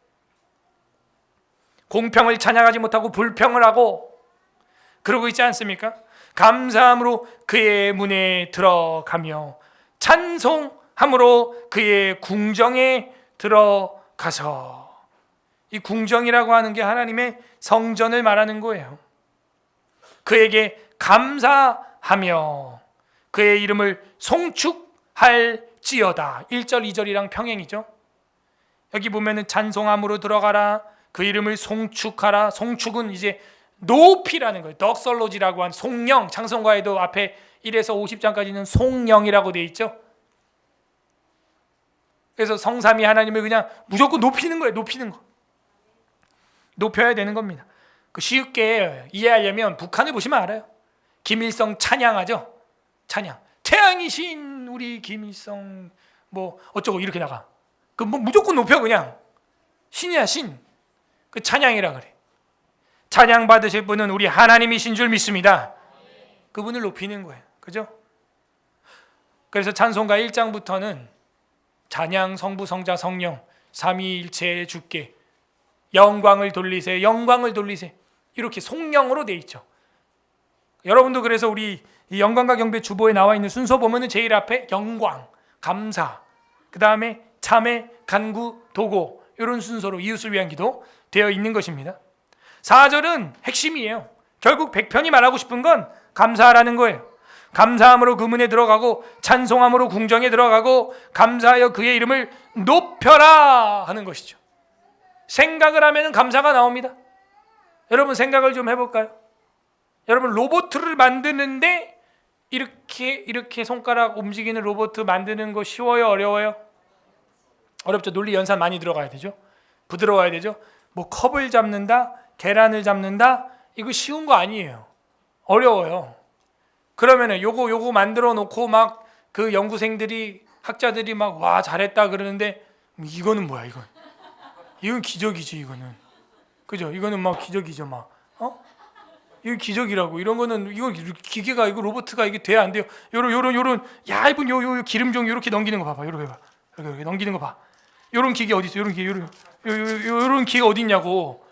공평을 찬양하지 못하고 불평을 하고 그러고 있지 않습니까? 감사함으로 그의 문에 들어가며 찬송함으로 그의 궁정에 들어가서, 이 궁정이라고 하는 게 하나님의 성전을 말하는 거예요. 그에게 감사하며 그의 이름을 송축할지어다. 1절 2절이랑 평행이죠. 여기 보면은 찬송함으로 들어가라, 그 이름을 송축하라. 송축은 이제 높이라는 거예요. 덕설로지라고 한 송영, 찬송가에도 앞에 1에서 50장까지는 송영이라고 되어 있죠. 그래서 성삼위 하나님을 그냥 무조건 높이는 거예요. 높이는 거. 높여야 되는 겁니다. 그 쉽게 이해하려면 북한을 보시면 알아요. 김일성 찬양하죠. 찬양. 태양이신 우리 김일성 뭐 어쩌고 이렇게 나가. 그 뭐 무조건 높여 그냥. 신이야 신. 그 찬양이라 그래. 찬양 받으실 분은 우리 하나님이신 줄 믿습니다. 그분을 높이는 거예요. 그죠? 그래서 찬송가 1장부터는 찬양, 성부, 성자, 성령 삼위일체의 주께 영광을 돌리세, 영광을 돌리세. 이렇게 송영으로 돼 있죠. 여러분도 그래서 우리 이 영광과 경배 주보에 나와 있는 순서 보면은 제일 앞에 영광, 감사, 그 다음에 참회, 간구, 도고, 이런 순서로 이웃을 위한 기도 되어 있는 것입니다. 4절은 핵심이에요. 결국 백편이 말하고 싶은 건 감사하라는 거예요. 감사함으로 그 문에 들어가고 찬송함으로 궁정에 들어가고 감사하여 그의 이름을 높여라 하는 것이죠. 생각을 하면 감사가 나옵니다. 여러분 생각을 좀 해볼까요? 여러분 로봇을 만드는데 이렇게 손가락 움직이는 로봇 만드는 거 쉬워요? 어려워요? 어렵죠. 논리 연산 많이 들어가야 되죠. 부드러워야 되죠. 뭐 컵을 잡는다, 계란을 잡는다, 이거 쉬운 거 아니에요. 어려워요. 그러면은 요거 만들어 놓고 막 그 연구생들이 학자들이 막 와 잘했다 그러는데 이거는 뭐야 이건 기적이지 이거는. 그죠? 이거는 막 기적이죠 막. 이거 기적이라고. 이런 거는 이거 기계가 이거 로봇가 이게 돼야 안 돼요. 요런 얇은 요 기름 종 요렇게 넘기는 거 봐봐. 요렇게 봐. 이렇게 넘기는 거 봐. 요런 기계 어디 있어? 요런 기계 요런 기계가 어디 있냐고.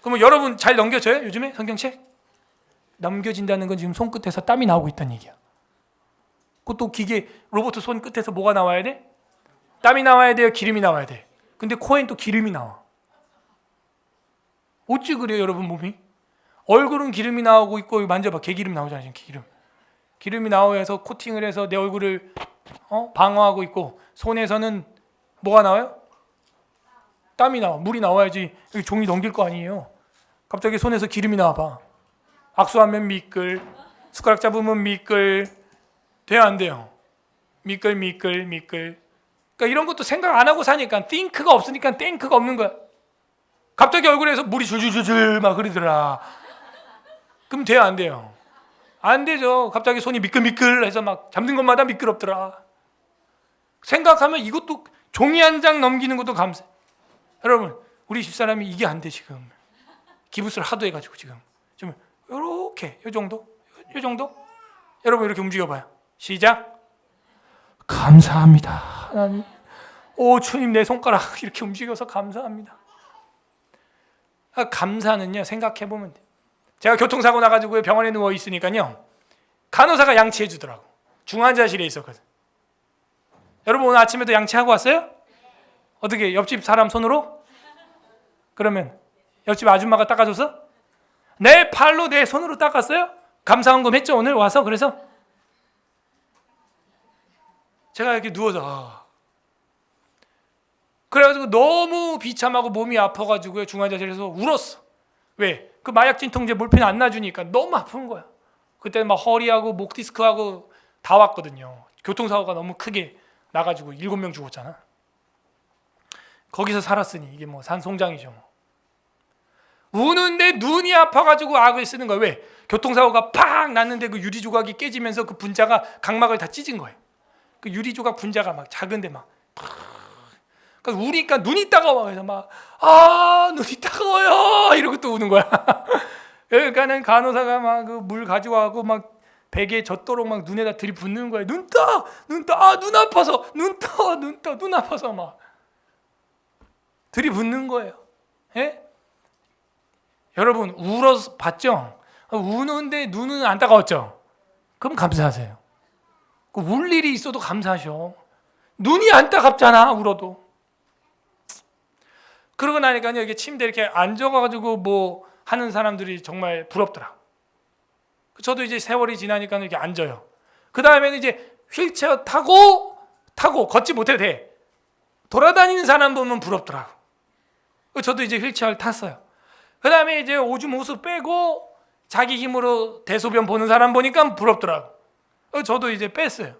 그러면 여러분 잘 넘겨져요? 요즘에 성경책? 넘겨진다는 건 지금 손끝에서 땀이 나오고 있다는 얘기야. 그것도 기계 로봇 손 끝에서 뭐가 나와야 돼? 땀이 나와야 돼요? 기름이 나와야 돼? 근데 코엔 또 기름이 나와. 어찌 그래요 여러분 몸이? 얼굴은 기름이 나오고 있고 만져봐 개기름 나오잖아요. 지금 기름이 나오면서 코팅을 해서 내 얼굴을 방어하고 있고 손에서는 뭐가 나와요? 땀이 나와. 물이 나와야지 여기 종이 넘길 거 아니에요. 갑자기 손에서 기름이 나와봐. 악수하면 미끌, 숟가락 잡으면 미끌. 돼요 안 돼요? 미끌. 그러니까 이런 것도 생각 안 하고 사니까 think가 없으니까 think가 없는 거야. 갑자기 얼굴에서 물이 줄줄줄줄 막 흐르더라. 그럼 돼요 안 돼요? 안 되죠. 갑자기 손이 미끌미끌 해서 막 잡는 것마다 미끄럽더라. 생각하면 이것도 종이 한 장 넘기는 것도 감사. 여러분 우리 집사람이 이게 안 돼 지금. 기부스를 하도 해가지고 지금 좀 요렇게 요 정도. 여러분 이렇게 움직여봐요. 시작. 감사합니다 하나님. 오 주님 내 손가락 이렇게 움직여서 감사합니다. 감사는요 생각해보면 돼. 제가 교통사고 나가지고 병원에 누워 있으니까요 간호사가 양치해 주더라고. 중환자실에 있었거든. 여러분 오늘 아침에도 양치하고 왔어요? 어떻게 옆집 사람 손으로? 그러면 옆집 아줌마가 닦아줘서? 내 팔로 내 손으로 닦았어요? 감사헌금 했죠 오늘 와서. 그래서 제가 이렇게 누워서 그래가지고 너무 비참하고 몸이 아파가지고 중환자실에서 울었어. 왜? 그 마약 진통제 몰핀 안 놔주니까 너무 아픈 거야. 그때 막 허리하고 목 디스크하고 다 왔거든요. 교통사고가 너무 크게 나가지고 7명 죽었잖아. 거기서 살았으니 이게 뭐 산송장이죠. 뭐. 우는데 눈이 아파가지고 악을 쓰는 거야. 왜? 교통사고가 팍 났는데 그 유리 조각이 깨지면서 그 분자가 각막을 다 찢은 거예요. 그 유리 조각 분자가 막 작은데 막 그러니까 우니까 눈이 따가워. 그래서 막 눈이 따가워요 이러고 또 우는 거야. 그러니까는 간호사가 막 그 물 가져와고 막 베개에 젖도록 막 눈에다 들이붓는 거야. 눈 아파서 눈 아파서 막 들이붓는 거예요. 예? 여러분 울어서 봤죠? 우는데 눈은 안 따가웠죠? 그럼 감사하세요. 울 일이 있어도 감사하셔. 눈이 안 따갑잖아 울어도. 그러고 나니까요 이게 침대에 이렇게 앉아가지고 뭐 하는 사람들이 정말 부럽더라. 저도 이제 세월이 지나니까 이렇게 앉아요. 그 다음에는 이제 휠체어 타고 걷지 못해도 돼. 돌아다니는 사람 보면 부럽더라고. 저도 이제 휠체어를 탔어요. 그 다음에 이제 오줌 호수 빼고 자기 힘으로 대소변 보는 사람 보니까 부럽더라고. 저도 이제 뺐어요.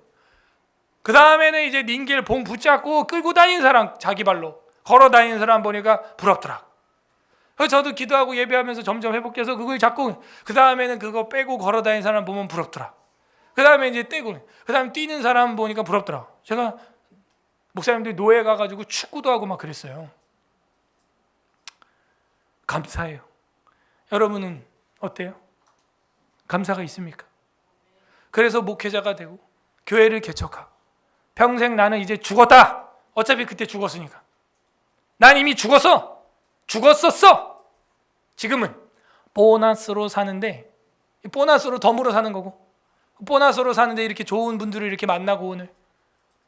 그 다음에는 이제 닌겔 봉 붙잡고 끌고 다니는 사람 자기 발로 걸어 다니는 사람 보니까 부럽더라고. 저도 기도하고 예배하면서 점점 회복해서 그걸 잡고 그 다음에는 그거 빼고 걸어 다니는 사람 보면 부럽더라. 그 다음에 이제 떼고 그 다음 뛰는 사람 보니까 부럽더라. 제가 목사님들이 노예 가가지고 축구도 하고 막 그랬어요. 감사해요. 여러분은 어때요? 감사가 있습니까? 그래서 목회자가 되고 교회를 개척하고 평생 나는 이제 죽었다. 어차피 그때 죽었으니까 난 이미 죽었었어. 지금은 보너스로 사는데, 보너스로 덤으로 사는 거고, 보너스로 사는데 이렇게 좋은 분들을 이렇게 만나고, 오늘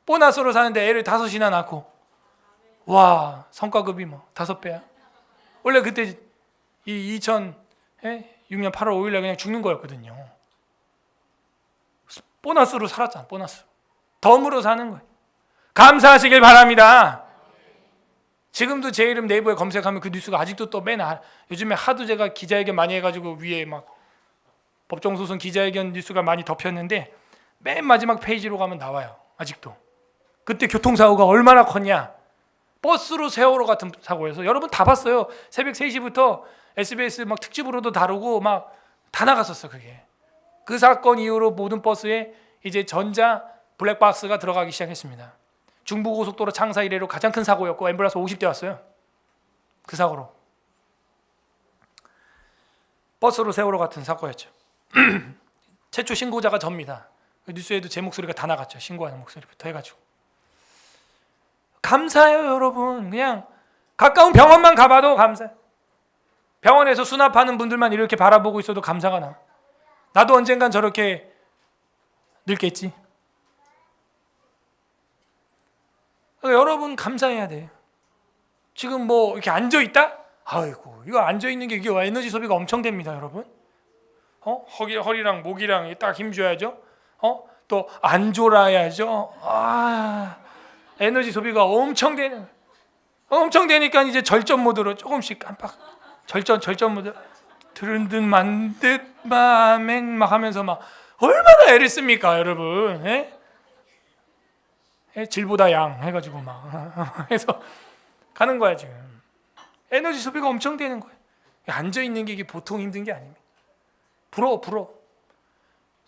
보너스로 사는데 애를 5이나 낳고, 와, 성과급이 뭐 5배야. 원래 그때 이 2006년 8월 5일날 그냥 죽는 거였거든요. 보너스로 살았잖아. 보너스 덤으로 사는 거예요. 감사하시길 바랍니다. 지금도 제 이름 네이버에 검색하면 그 뉴스가 아직도 또 요즘에 하도 제가 기자회견 많이 해가지고 위에 막 법정소송 기자회견 뉴스가 많이 덮였는데 맨 마지막 페이지로 가면 나와요. 아직도 그때 교통사고가 얼마나 컸냐. 버스로 세월호 같은 사고여서 여러분 다 봤어요. 새벽 3시부터 SBS 막 특집으로도 다루고 막 다 나갔었어. 그게 그 사건 이후로 모든 버스에 이제 전자 블랙박스가 들어가기 시작했습니다. 중부고속도로 창사 이래로 가장 큰 사고였고 앰뷸런스 50대 왔어요. 그 사고로. 버스로 세월호 같은 사고였죠. 최초 신고자가 접니다. 뉴스에도 제 목소리가 다 나갔죠. 신고하는 목소리부터 해가지고. 감사해요 여러분. 그냥 가까운 병원만 가봐도 감사해. 병원에서 수납하는 분들만 이렇게 바라보고 있어도 감사가 나. 나도 언젠간 저렇게 늙겠지. 여러분 감사해야 돼. 지금 뭐 이렇게 앉아 있다? 아이고 이거 앉아 있는 게 이게 에너지 소비가 엄청 됩니다, 여러분. 허리랑 목이랑 딱 힘줘야죠. 또 안 졸아야죠. 에너지 소비가 엄청 되니까 이제 절전 모드로 조금씩 깜빡 절전 모드 들은 듯 만 듯 마맹 막 하면서 막 얼마나 애를 씁니까, 여러분? 질보다 양 해가지고 막 해서 가는 거야 지금. 에너지 소비가 엄청 되는 거야. 앉아 있는 게 이게 보통 힘든 게 아닙니다. 부러워.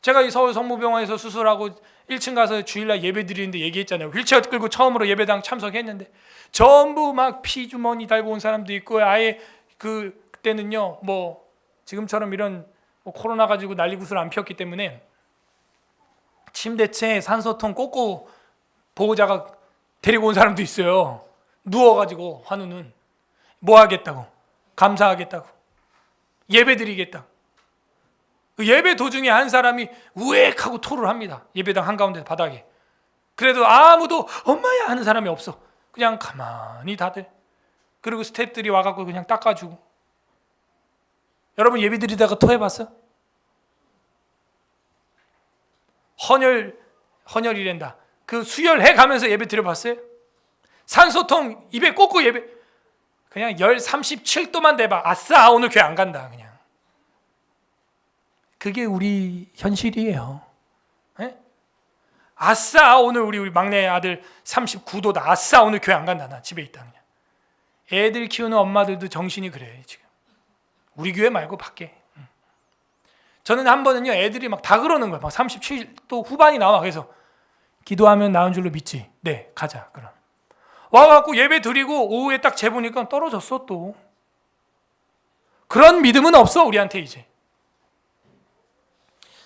제가 이 서울 성모병원에서 수술하고 1층 가서 주일날 예배 드리는데 얘기했잖아요. 휠체어 끌고 처음으로 예배당 참석했는데 전부 막 피주머니 달고 온 사람도 있고, 아예 그때는요 뭐 지금처럼 이런 뭐 코로나 가지고 난리구슬 안 피웠기 때문에 침대채 산소통 꽂고 보호자가 데리고 온 사람도 있어요. 누워가지고 환우는 뭐 하겠다고, 감사하겠다고, 예배 드리겠다고. 그 예배 도중에 한 사람이 우엑하고 토를 합니다. 예배당 한가운데 바닥에. 그래도 아무도 엄마야 하는 사람이 없어. 그냥 가만히 다들. 그리고 스태프들이 와갖고 그냥 닦아주고. 여러분 예배 드리다가 토해봤어? 헌혈이란다. 그 수혈해 가면서 예배 드려봤어요? 산소통 입에 꽂고 예배, 그냥 열 37도만 돼봐. 아싸 오늘 교회 안 간다. 그냥 그게 우리 현실이에요. 아싸 오늘 우리 막내 아들 39도다. 아싸 오늘 교회 안 간다. 나 집에 있다. 그냥. 애들 키우는 엄마들도 정신이 그래 지금. 우리 교회 말고 밖에. 저는 한 번은요 애들이 막 다 그러는 거야. 막 37도 후반이 나와. 그래서 기도하면 나은 줄로 믿지. 네, 가자. 그럼 와갖고 예배 드리고 오후에 딱 재보니까 떨어졌어. 또 그런 믿음은 없어 우리한테 이제.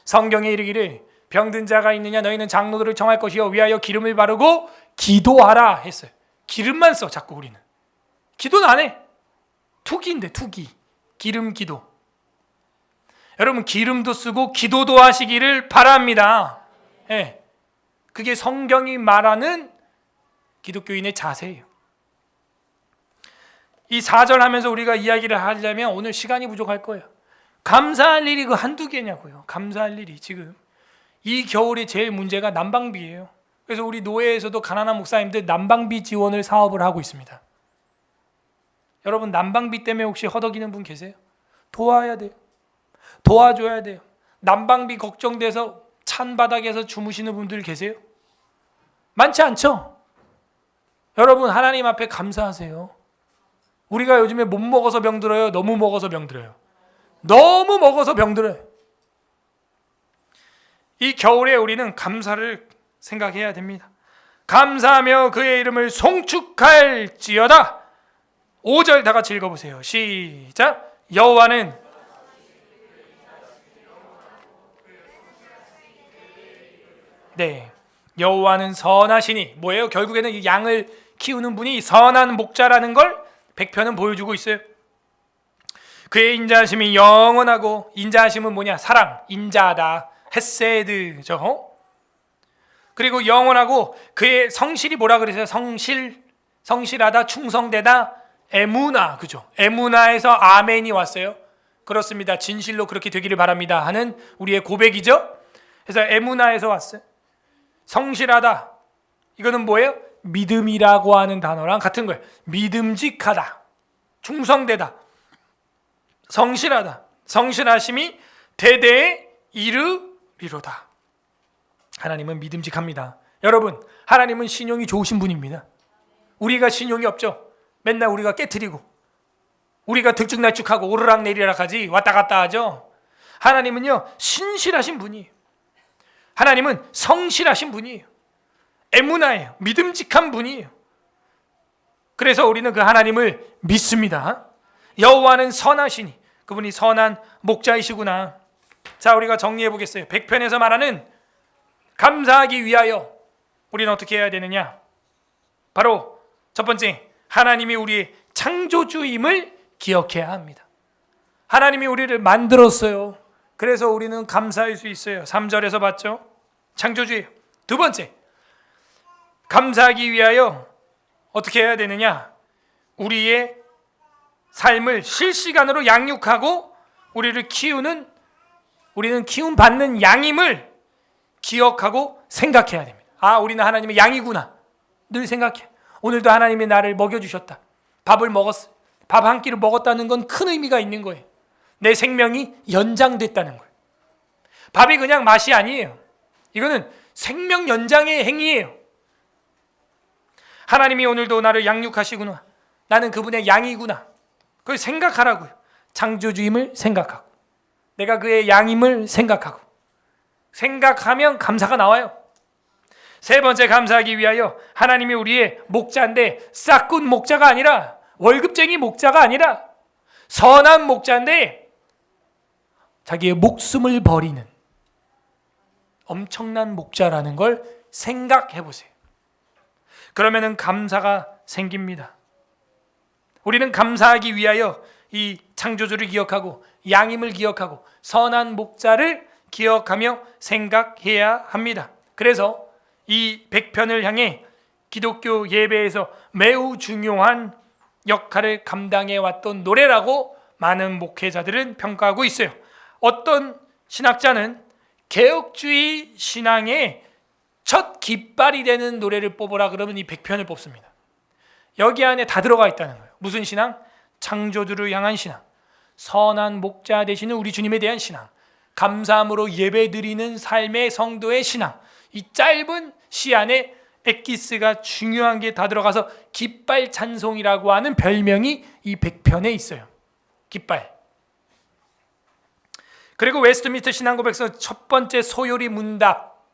성경에 이르기를 병든 자가 있느냐 너희는 장로들을 청할 것이요 위하여 기름을 바르고 기도하라 했어요. 기름만 써 자꾸 우리는. 기도는 안 해. 투기인데 투기. 기름 기도. 여러분 기름도 쓰고 기도도 하시기를 바랍니다. 그게 성경이 말하는 기독교인의 자세예요. 이 4절 하면서 우리가 이야기를 하려면 오늘 시간이 부족할 거예요. 감사할 일이 그 한두 개냐고요. 감사할 일이 지금 이 겨울에 제일 문제가 난방비예요. 그래서 우리 노예에서도 가난한 목사님들 난방비 지원을 사업을 하고 있습니다. 여러분 난방비 때문에 혹시 허덕이는 분 계세요? 도와야 돼요. 도와줘야 돼요. 난방비 걱정돼서 찬 바닥에서 주무시는 분들 계세요? 많지 않죠? 여러분 하나님 앞에 감사하세요. 우리가 요즘에 못 먹어서 병들어요? 너무 먹어서 병들어요? 너무 먹어서 병들어요. 이 겨울에 우리는 감사를 생각해야 됩니다. 감사하며 그의 이름을 송축할지어다. 5절 다 같이 읽어보세요. 시작. 여호와는 여호와는 선하시니 뭐예요? 결국에는 이 양을 키우는 분이 선한 목자라는 걸 백편은 보여주고 있어요. 그의 인자하심이 영원하고, 인자하심은 뭐냐? 사랑, 인자하다, 헤세드죠. 그리고 영원하고, 그의 성실이 뭐라 그랬어요? 성실하다, 충성되다, 에무나, 그죠? 에무나에서 아멘이 왔어요. 그렇습니다. 진실로 그렇게 되기를 바랍니다 하는 우리의 고백이죠. 그래서 에무나에서 왔어요. 성실하다, 이거는 뭐예요? 믿음이라고 하는 단어랑 같은 거예요. 믿음직하다, 충성되다, 성실하다, 성실하심이 대대에 이르리로다. 하나님은 믿음직합니다. 여러분, 하나님은 신용이 좋으신 분입니다. 우리가 신용이 없죠. 맨날 우리가 깨트리고, 우리가 들쭉날쭉하고 오르락내리락 하지, 왔다 갔다 하죠. 하나님은요, 신실하신 분이에요. 하나님은 성실하신 분이에요. 에무나예요. 믿음직한 분이에요. 그래서 우리는 그 하나님을 믿습니다. 여호와는 선하시니, 그분이 선한 목자이시구나. 자, 우리가 정리해 보겠어요. 100편에서 말하는 감사하기 위하여 우리는 어떻게 해야 되느냐? 바로 첫 번째, 하나님이 우리의 창조주임을 기억해야 합니다. 하나님이 우리를 만들었어요. 그래서 우리는 감사할 수 있어요. 3절에서 봤죠? 창조주예요. 두 번째, 감사하기 위하여 어떻게 해야 되느냐? 우리의 삶을 실시간으로 양육하고 우리를 키우는, 우리는 키움받는 양임을 기억하고 생각해야 됩니다. 아, 우리는 하나님의 양이구나. 늘 생각해. 오늘도 하나님이 나를 먹여주셨다. 밥을 먹었어. 밥 한 끼를 먹었다는 건 큰 의미가 있는 거예요. 내 생명이 연장됐다는 거예요. 밥이 그냥 맛이 아니에요. 이거는 생명 연장의 행위예요. 하나님이 오늘도 나를 양육하시구나. 나는 그분의 양이구나. 그걸 생각하라고요. 창조주임을 생각하고, 내가 그의 양임을 생각하고, 생각하면 감사가 나와요. 세 번째, 감사하기 위하여 하나님이 우리의 목자인데, 싹군 목자가 아니라, 월급쟁이 목자가 아니라 선한 목자인데 자기의 목숨을 버리는 엄청난 목자라는 걸 생각해 보세요. 그러면은 감사가 생깁니다. 우리는 감사하기 위하여 이 창조주를 기억하고, 양임을 기억하고, 선한 목자를 기억하며 생각해야 합니다. 그래서 이 100편을 향해 기독교 예배에서 매우 중요한 역할을 감당해 왔던 노래라고 많은 목회자들은 평가하고 있어요. 어떤 신학자는 개혁주의 신앙의 첫 깃발이 되는 노래를 뽑으라 그러면 이 100편을 뽑습니다. 여기 안에 다 들어가 있다는 거예요. 무슨 신앙? 창조주를 향한 신앙, 선한 목자 되시는 우리 주님에 대한 신앙, 감사함으로 예배드리는 삶의 성도의 신앙. 이 짧은 시 안에 엑기스가 중요한 게 다 들어가서 깃발 찬송이라고 하는 별명이 이 100편에 있어요. 깃발. 그리고 웨스트민스터 신앙고백서 첫 번째 소요리 문답,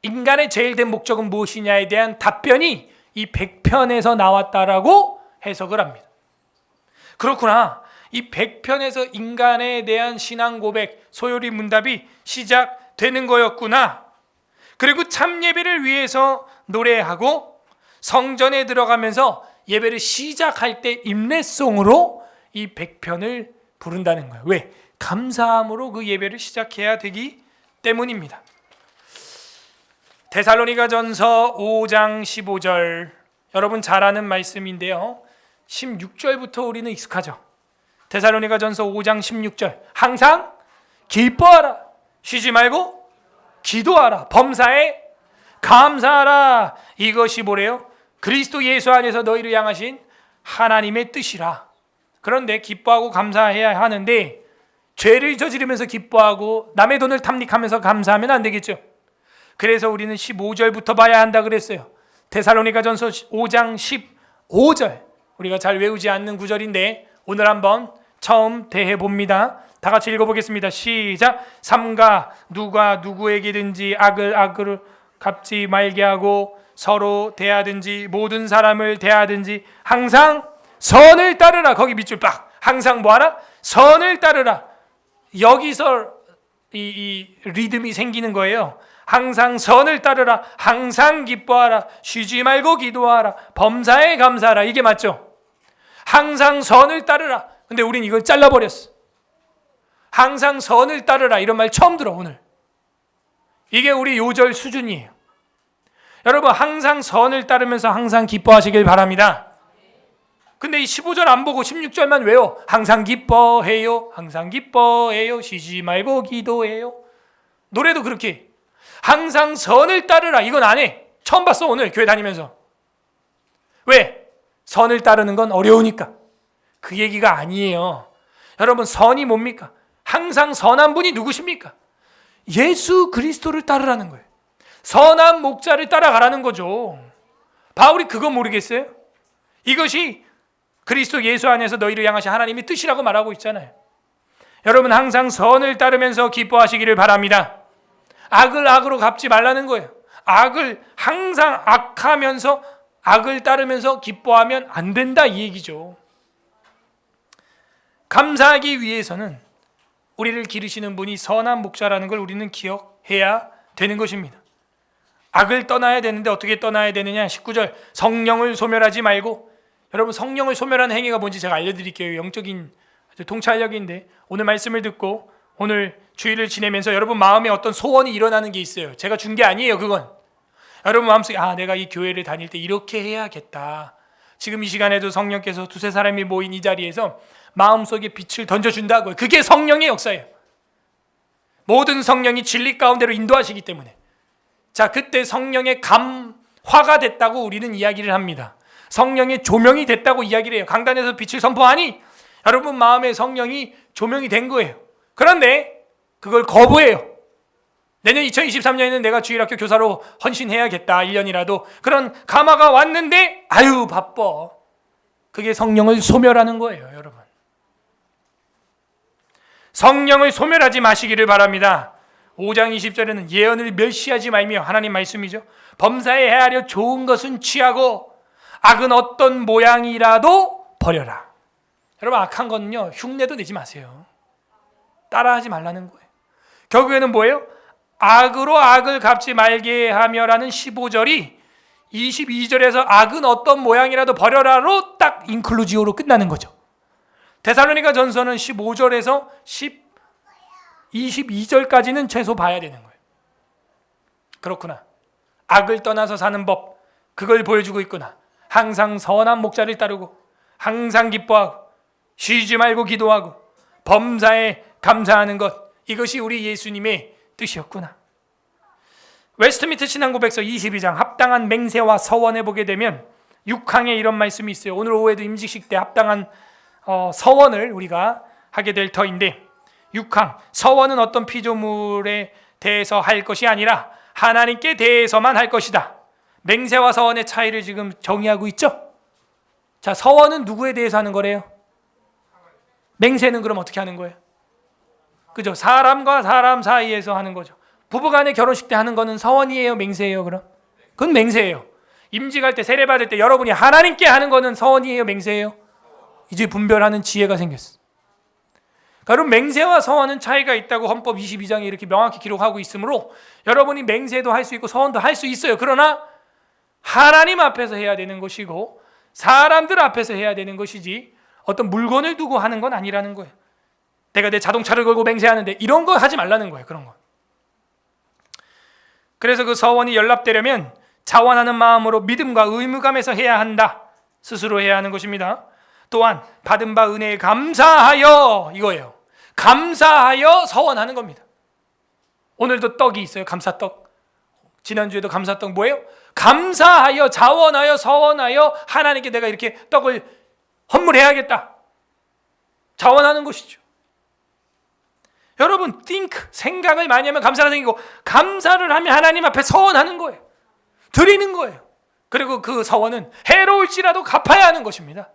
인간의 제일 된 목적은 무엇이냐에 대한 답변이 이 100편에서 나왔다라고 해석을 합니다. 그렇구나. 이 100편에서 인간에 대한 신앙 고백, 소요리 문답이 시작되는 거였구나. 그리고 참 예배를 위해서 노래하고 성전에 들어가면서 예배를 시작할 때 임례송으로 이 100편을 부른다는 거예요. 왜? 감사함으로 그 예배를 시작해야 되기 때문입니다. 데살로니가전서 5장 15절, 여러분 잘 아는 말씀인데요. 16절부터 우리는 익숙하죠. 데살로니가전서 5장 16절, 항상 기뻐하라, 쉬지 말고 기도하라, 범사에 감사하라. 이것이 뭐래요? 그리스도 예수 안에서 너희를 향하신 하나님의 뜻이라. 그런데 기뻐하고 감사해야 하는데 죄를 저지르면서 기뻐하고 남의 돈을 탐닉하면서 감사하면 안 되겠죠. 그래서 우리는 15절부터 봐야 한다 그랬어요. 데살로니가전서 5장 15절, 우리가 잘 외우지 않는 구절인데 오늘 한번 처음 대해봅니다. 다 같이 읽어보겠습니다. 시작. 삼가 누가 누구에게든지 악을 갚지 말게 하고 서로 대하든지 모든 사람을 대하든지 항상 선을 따르라. 거기 밑줄 빡. 항상 뭐하라? 선을 따르라. 여기서 이 리듬이 생기는 거예요. 항상 선을 따르라. 항상 기뻐하라. 쉬지 말고 기도하라. 범사에 감사하라. 이게 맞죠? 항상 선을 따르라. 근데 우린 이걸 잘라버렸어. 항상 선을 따르라. 이런 말 처음 들어 오늘. 이게 우리 요절 수준이에요. 여러분, 항상 선을 따르면서 항상 기뻐하시길 바랍니다. 근데 이 15절 안 보고 16절만 외워. 항상 기뻐해요. 항상 기뻐해요. 쉬지 말고 기도해요. 노래도 그렇게. 항상 선을 따르라. 이건 안 해. 처음 봤어 오늘 교회 다니면서. 왜? 선을 따르는 건 어려우니까. 그 얘기가 아니에요. 여러분, 선이 뭡니까? 항상 선한 분이 누구십니까? 예수 그리스도를 따르라는 거예요. 선한 목자를 따라가라는 거죠. 바울이 그거 모르겠어요? 이것이 그리스도 예수 안에서 너희를 향하신 하나님의 뜻이라고 말하고 있잖아요. 여러분, 항상 선을 따르면서 기뻐하시기를 바랍니다. 악을 악으로 갚지 말라는 거예요. 악을 항상 악하면서 악을 따르면서 기뻐하면 안 된다, 이 얘기죠. 감사하기 위해서는 우리를 기르시는 분이 선한 목자라는 걸 우리는 기억해야 되는 것입니다. 악을 떠나야 되는데 어떻게 떠나야 되느냐? 19절, 성령을 소멸하지 말고. 여러분, 성령을 소멸하는 행위가 뭔지 제가 알려드릴게요. 영적인 통찰력인데, 오늘 말씀을 듣고 오늘 주일을 지내면서 여러분 마음에 어떤 소원이 일어나는 게 있어요. 제가 준 게 아니에요. 그건 여러분 마음속에, 내가 이 교회를 다닐 때 이렇게 해야겠다. 지금 이 시간에도 성령께서 두세 사람이 모인 이 자리에서 마음속에 빛을 던져준다고요. 그게 성령의 역사예요. 모든 성령이 진리 가운데로 인도하시기 때문에. 자, 그때 성령의 감화가 됐다고 우리는 이야기를 합니다. 성령의 조명이 됐다고 이야기를 해요. 강단에서 빛을 선포하니 여러분 마음에 성령이 조명이 된 거예요. 그런데 그걸 거부해요. 내년 2023년에는 내가 주일학교 교사로 헌신해야겠다. 1년이라도. 그런 감화가 왔는데 아유 바빠. 그게 성령을 소멸하는 거예요. 여러분, 성령을 소멸하지 마시기를 바랍니다. 5장 20절에는 예언을 멸시하지 말며, 하나님 말씀이죠. 범사에 헤아려 좋은 것은 취하고 악은 어떤 모양이라도 버려라. 여러분, 악한 거는요, 흉내도 내지 마세요. 따라하지 말라는 거예요. 결국에는 뭐예요? 악으로 악을 갚지 말게 하며라는 15절이 22절에서 악은 어떤 모양이라도 버려라로 딱 인클루지오로 끝나는 거죠. 데살로니가 전서는 15절에서 22절까지는 최소 봐야 되는 거예요. 그렇구나. 악을 떠나서 사는 법, 그걸 보여주고 있구나. 항상 선한 목자를 따르고 항상 기뻐하고 쉬지 말고 기도하고 범사에 감사하는 것, 이것이 우리 예수님의 뜻이었구나. 웨스트민트 신앙고백서 22장 합당한 맹세와 서원해 보게 되면 6항에 이런 말씀이 있어요. 오늘 오후에도 임직식 때 합당한 서원을 우리가 하게 될 터인데, 6항, 서원은 어떤 피조물에 대해서 할 것이 아니라 하나님께 대해서만 할 것이다. 맹세와 서원의 차이를 지금 정의하고 있죠. 자, 서원은 누구에 대해서 하는 거래요? 맹세는 그럼 어떻게 하는 거예요? 그죠? 사람과 사람 사이에서 하는 거죠. 부부간의 결혼식 때 하는 거는 서원이에요, 맹세예요? 그럼 그건 맹세예요. 임직할 때, 세례 받을 때 여러분이 하나님께 하는 거는 서원이에요, 맹세예요? 이제 분별하는 지혜가 생겼어. 그럼 맹세와 서원은 차이가 있다고 헌법 22장에 이렇게 명확히 기록하고 있으므로 여러분이 맹세도 할 수 있고 서원도 할 수 있어요. 그러나 하나님 앞에서 해야 되는 것이고 사람들 앞에서 해야 되는 것이지 어떤 물건을 두고 하는 건 아니라는 거예요. 내가 내 자동차를 걸고 맹세하는데 이런 거 하지 말라는 거예요. 그런 거. 그래서 그 서원이 연락되려면 자원하는 마음으로 믿음과 의무감에서 해야 한다. 스스로 해야 하는 것입니다. 또한 받은 바 은혜에 감사하여, 이거예요. 감사하여 서원하는 겁니다. 오늘도 떡이 있어요. 감사떡. 지난주에도 감사떡 뭐예요? 감사하여, 자원하여, 서원하여 하나님께 내가 이렇게 떡을 헌물해야겠다. 자원하는 것이죠. 여러분, think, 생각을 많이 하면 감사가 생기고, 감사를 하면 하나님 앞에 서원하는 거예요. 드리는 거예요. 그리고 그 서원은 해로울지라도 갚아야 하는 것입니다.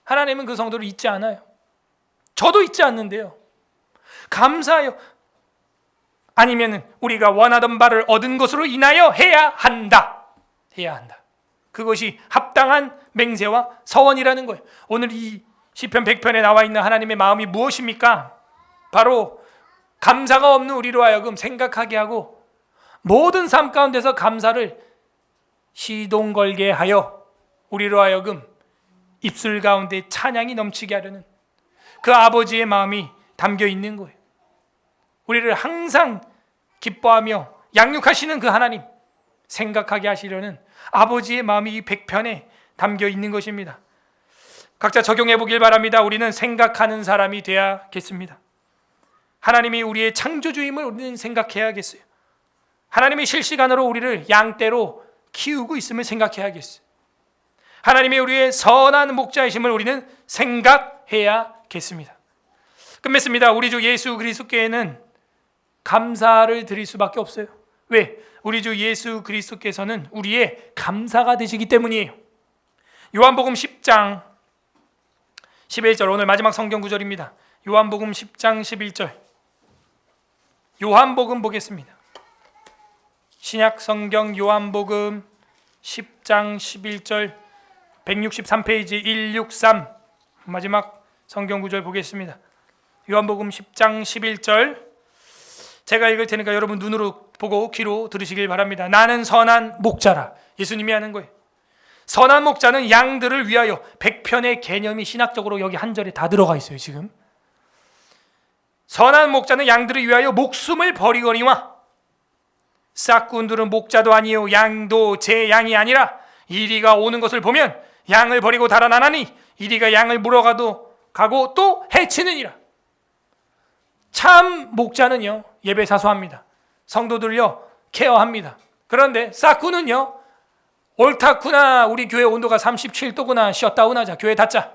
하나님은 그 성도를 잊지 않아요. 저도 잊지 않는데요. 감사하여, 아니면 우리가 원하던 바를 얻은 것으로 인하여 해야 한다. 해야 한다. 그것이 합당한 맹세와 서원이라는 거예요. 오늘 이 시편 100편에 나와 있는 하나님의 마음이 무엇입니까? 바로 감사가 없는 우리로 하여금 생각하게 하고 모든 삶 가운데서 감사를 시동 걸게 하여 우리로 하여금 입술 가운데 찬양이 넘치게 하려는 그 아버지의 마음이 담겨 있는 거예요. 우리를 항상 기뻐하며 양육하시는 그 하나님 생각하게 하시려는 아버지의 마음이 이 백편에 담겨 있는 것입니다. 각자 적용해 보길 바랍니다. 우리는 생각하는 사람이 되어야겠습니다. 하나님이 우리의 창조주임을 우리는 생각해야겠어요. 하나님이 실시간으로 우리를 양떼로 키우고 있음을 생각해야겠어요. 하나님이 우리의 선한 목자이심을 우리는 생각해야겠습니다. 끝맺습니다. 우리 주 예수 그리스도께는 감사를 드릴 수밖에 없어요. 왜? 우리 주 예수 그리스도께서는 우리의 감사가 되시기 때문이에요. 요한복음 10장 11절, 오늘 마지막 성경 구절입니다. 요한복음 10장 11절. 요한복음 보겠습니다. 신약 성경 요한복음 10장 11절 163페이지 163 마지막 성경 구절 보겠습니다. 요한복음 10장 11절 제가 읽을 테니까 여러분 눈으로 보고 귀로 들으시길 바랍니다. 나는 선한 목자라. 예수님이 하는 거예요. 선한 목자는 양들을 위하여, 백편의 개념이 신학적으로 여기 한 절에 다 들어가 있어요. 지금 선한 목자는 양들을 위하여 목숨을 버리거니와 싹꾼들은 목자도 아니요 양도 제 양이 아니라 이리가 오는 것을 보면 양을 버리고 달아나나니 이리가 양을 물어가도 가고 또 해치느니라. 참 목자는요 예배 사수합니다. 성도들요 케어합니다. 그런데 싹꾼은요 옳다구나, 우리 교회 온도가 37도구나, 셧다운하자, 교회 닫자,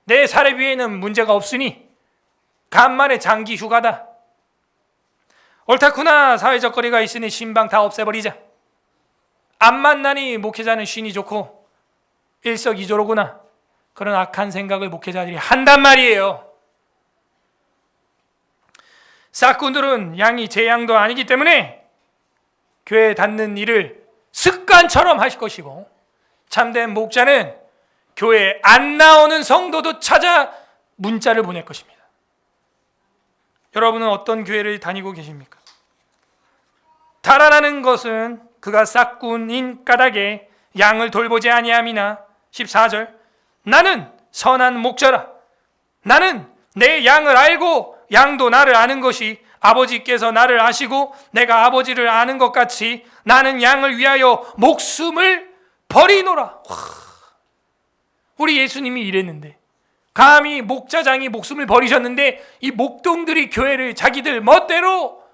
내 사례비에는 문제가 없으니 간만에 장기 휴가다, 옳다구나, 사회적 거리가 있으니 신방 다 없애버리자, 안 만나니 목회자는 쉰이 좋고 일석이조로구나, 그런 악한 생각을 목회자들이 한단 말이에요. 싹꾼들은 양이 제 양도 아니기 때문에 교회 닫는 일을 습관처럼 하실 것이고, 참된 목자는 교회에 안 나오는 성도도 찾아 문자를 보낼 것입니다. 여러분은 어떤 교회를 다니고 계십니까? 달아나는 것은 그가 싹꾼인 까닭에 양을 돌보지 아니함이나 14절 나는 선한 목자라. 나는 내 양을 알고 양도 나를 아는 것이 아버지께서 나를 아시고 내가 아버지를 아는 것 같이 나는 양을 위하여 목숨을 버리노라. 우리 예수님이 이랬는데, 감히 목자장이 목숨을 버리셨는데 이 목동들이 교회를 자기들 멋대로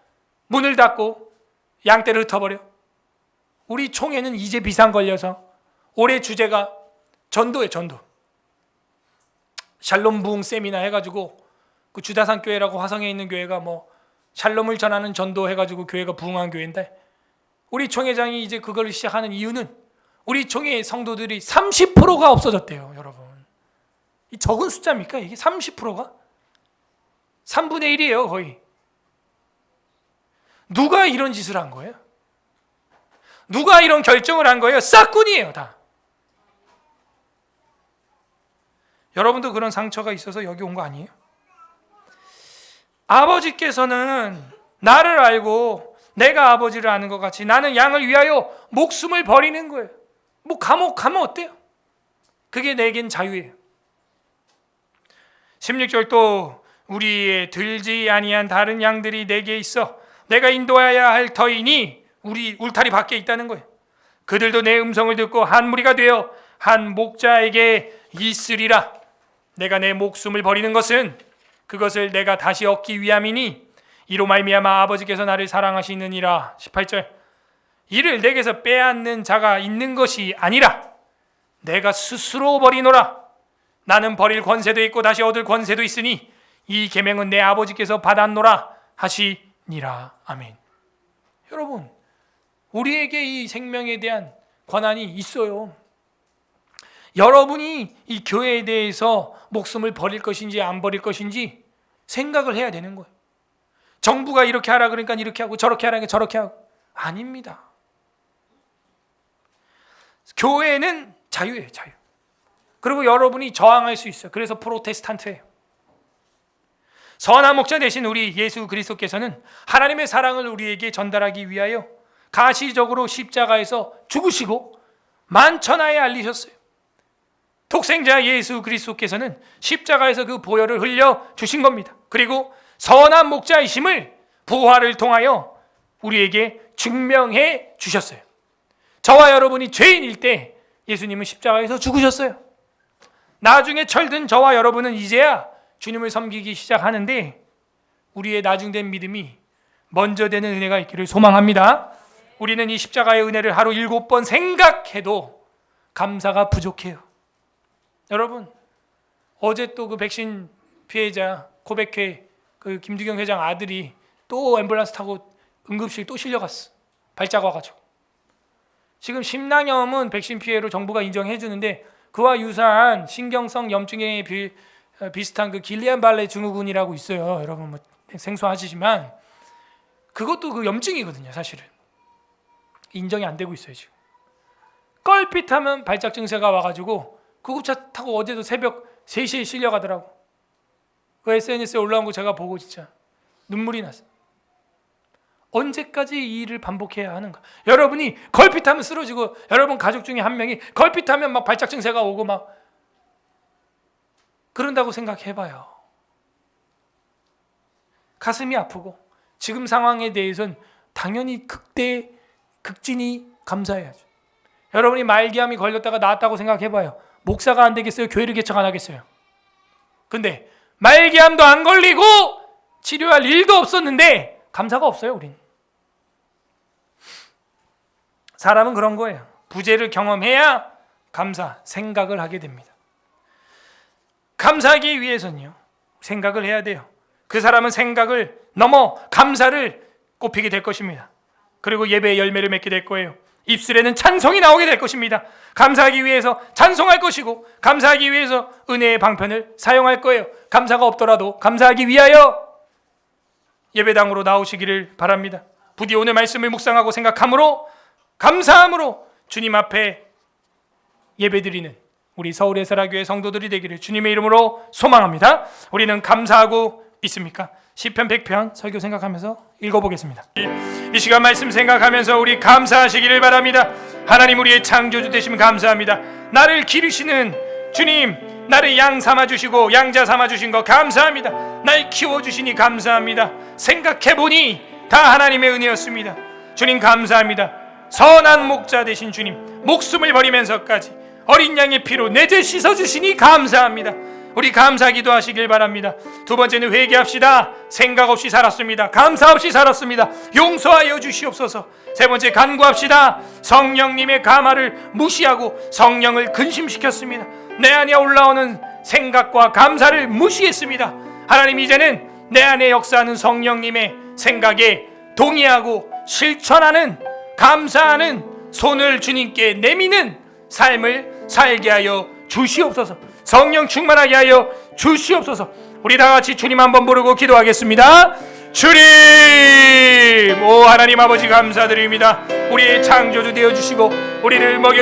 문을 닫고 양떼를 흩어버려. 우리 총회는 이제 비상 걸려서 올해 주제가 전도예요. 전도. 샬롬 부흥 세미나 해가지고 그 주다산 교회라고 화성에 있는 교회가 뭐 샬롬을 전하는 전도 해가지고 교회가 부흥한 교회인데, 우리 총회장이 이제 그걸 시작하는 이유는 우리 총회 성도들이 30%가 없어졌대요. 여러분, 이 적은 숫자입니까? 이게 30%가? 3분의 1이에요 거의. 누가 이런 짓을 한 거예요? 누가 이런 결정을 한 거예요? 싹꾼이에요 다. 여러분도 그런 상처가 있어서 여기 온 거 아니에요? 아버지께서는 나를 알고 내가 아버지를 아는 것 같이 나는 양을 위하여 목숨을 버리는 거예요. 뭐 감옥 가면 어때요? 그게 내겐 자유예요. 16절 또 우리의 들지 아니한 다른 양들이 내게 있어 내가 인도해야 할 터이니 우리 울타리 밖에 있다는 거예요. 그들도 내 음성을 듣고 한 무리가 되어 한 목자에게 있으리라. 내가 내 목숨을 버리는 것은 그것을 내가 다시 얻기 위함이니 이로 말미암아 아버지께서 나를 사랑하시느니라. 18절 이를 내게서 빼앗는 자가 있는 것이 아니라 내가 스스로 버리노라. 나는 버릴 권세도 있고 다시 얻을 권세도 있으니 이 계명은 내 아버지께서 받았노라 하시니라. 아멘. 여러분, 우리에게 이 생명에 대한 권한이 있어요. 여러분이 이 교회에 대해서 목숨을 버릴 것인지 안 버릴 것인지 생각을 해야 되는 거예요. 정부가 이렇게 하라 그러니까 이렇게 하고 저렇게 하라니까 저렇게 하고, 아닙니다. 교회는 자유예요, 자유. 그리고 여러분이 저항할 수 있어요. 그래서 프로테스탄트예요. 선한 목자 되신 우리 예수 그리스도께서는 하나님의 사랑을 우리에게 전달하기 위하여 가시적으로 십자가에서 죽으시고 만천하에 알리셨어요. 독생자 예수 그리스도께서는 십자가에서 그 보혈을 흘려 주신 겁니다. 그리고 선한 목자이심을 부활을 통하여 우리에게 증명해 주셨어요. 저와 여러분이 죄인일 때 예수님은 십자가에서 죽으셨어요. 나중에 철든 저와 여러분은 이제야 주님을 섬기기 시작하는데 우리의 나중된 믿음이 먼저 되는 은혜가 있기를 소망합니다. 우리는 이 십자가의 은혜를 하루 7번 생각해도 감사가 부족해요. 여러분, 어제 또 그 백신 피해자 고백회 그 김두경 회장 아들이 또 앰뷸런스 타고 응급실 또 실려갔어. 발작 와가지고. 지금 심낭염은 백신 피해로 정부가 인정해 주는데 그와 유사한 신경성 염증에 비슷한 그 길리안발레 증후군이라고 있어요. 여러분 뭐 생소하시지만 그것도 그 염증이거든요. 사실은 인정이 안 되고 있어요. 지금 껄핏하면 발작 증세가 와가지고 구급차 타고 어제도 새벽 3시에 실려가더라고. 그 SNS에 올라온 거 제가 보고 진짜 눈물이 났어요. 언제까지 이 일을 반복해야 하는가? 여러분이 걸핏하면 쓰러지고 여러분 가족 중에 한 명이 걸핏하면 막 발작 증세가 오고 막 그런다고 생각해봐요. 가슴이 아프고 지금 상황에 대해서는 당연히 극진히 감사해야죠. 여러분이 말기암이 걸렸다가 나았다고 생각해봐요. 목사가 안 되겠어요? 교회를 개척 안 하겠어요? 근데 말기암도 안 걸리고 치료할 일도 없었는데 감사가 없어요. 우린 사람은 그런 거예요. 부재를 경험해야 감사, 생각을 하게 됩니다. 감사하기 위해서는요, 생각을 해야 돼요. 그 사람은 생각을 넘어 감사를 꼽히게 될 것입니다. 그리고 예배의 열매를 맺게 될 거예요. 입술에는 찬송이 나오게 될 것입니다. 감사하기 위해서 찬송할 것이고 감사하기 위해서 은혜의 방편을 사용할 거예요. 감사가 없더라도 감사하기 위하여 예배당으로 나오시기를 바랍니다. 부디 오늘 말씀을 묵상하고 생각함으로 감사함으로 주님 앞에 예배드리는 우리 서울의 사랑교회 성도들이 되기를 주님의 이름으로 소망합니다. 우리는 감사하고 있습니까? 시편 100편 설교 생각하면서 읽어보겠습니다. 이 시간 말씀 생각하면서 우리 감사하시기를 바랍니다. 하나님, 우리의 창조주 되시면 감사합니다. 나를 기르시는 주님, 나를 양 삼아주시고 양자 삼아주신 거 감사합니다. 날 키워주시니 감사합니다. 생각해보니 다 하나님의 은혜였습니다. 주님 감사합니다. 선한 목자 되신 주님, 목숨을 버리면서까지 어린 양의 피로 내 죄 씻어주시니 감사합니다. 우리 감사기도 하시길 바랍니다. 두 번째는 회개합시다. 생각 없이 살았습니다. 감사 없이 살았습니다. 용서하여 주시옵소서. 세 번째, 간구합시다. 성령님의 감화를 무시하고 성령을 근심시켰습니다. 내 안에 올라오는 생각과 감사를 무시했습니다. 하나님, 이제는 내 안에 역사하는 성령님의 생각에 동의하고 실천하는, 감사하는 손을 주님께 내미는 삶을 살게 하여 주시옵소서. 성령 충만하게 하여 주시옵소서. 우리 다 같이 주님 한번 부르고 기도하겠습니다. 주님, 오 하나님 아버지 감사드립니다. 우리의 창조주 되어주시고 우리를 먹여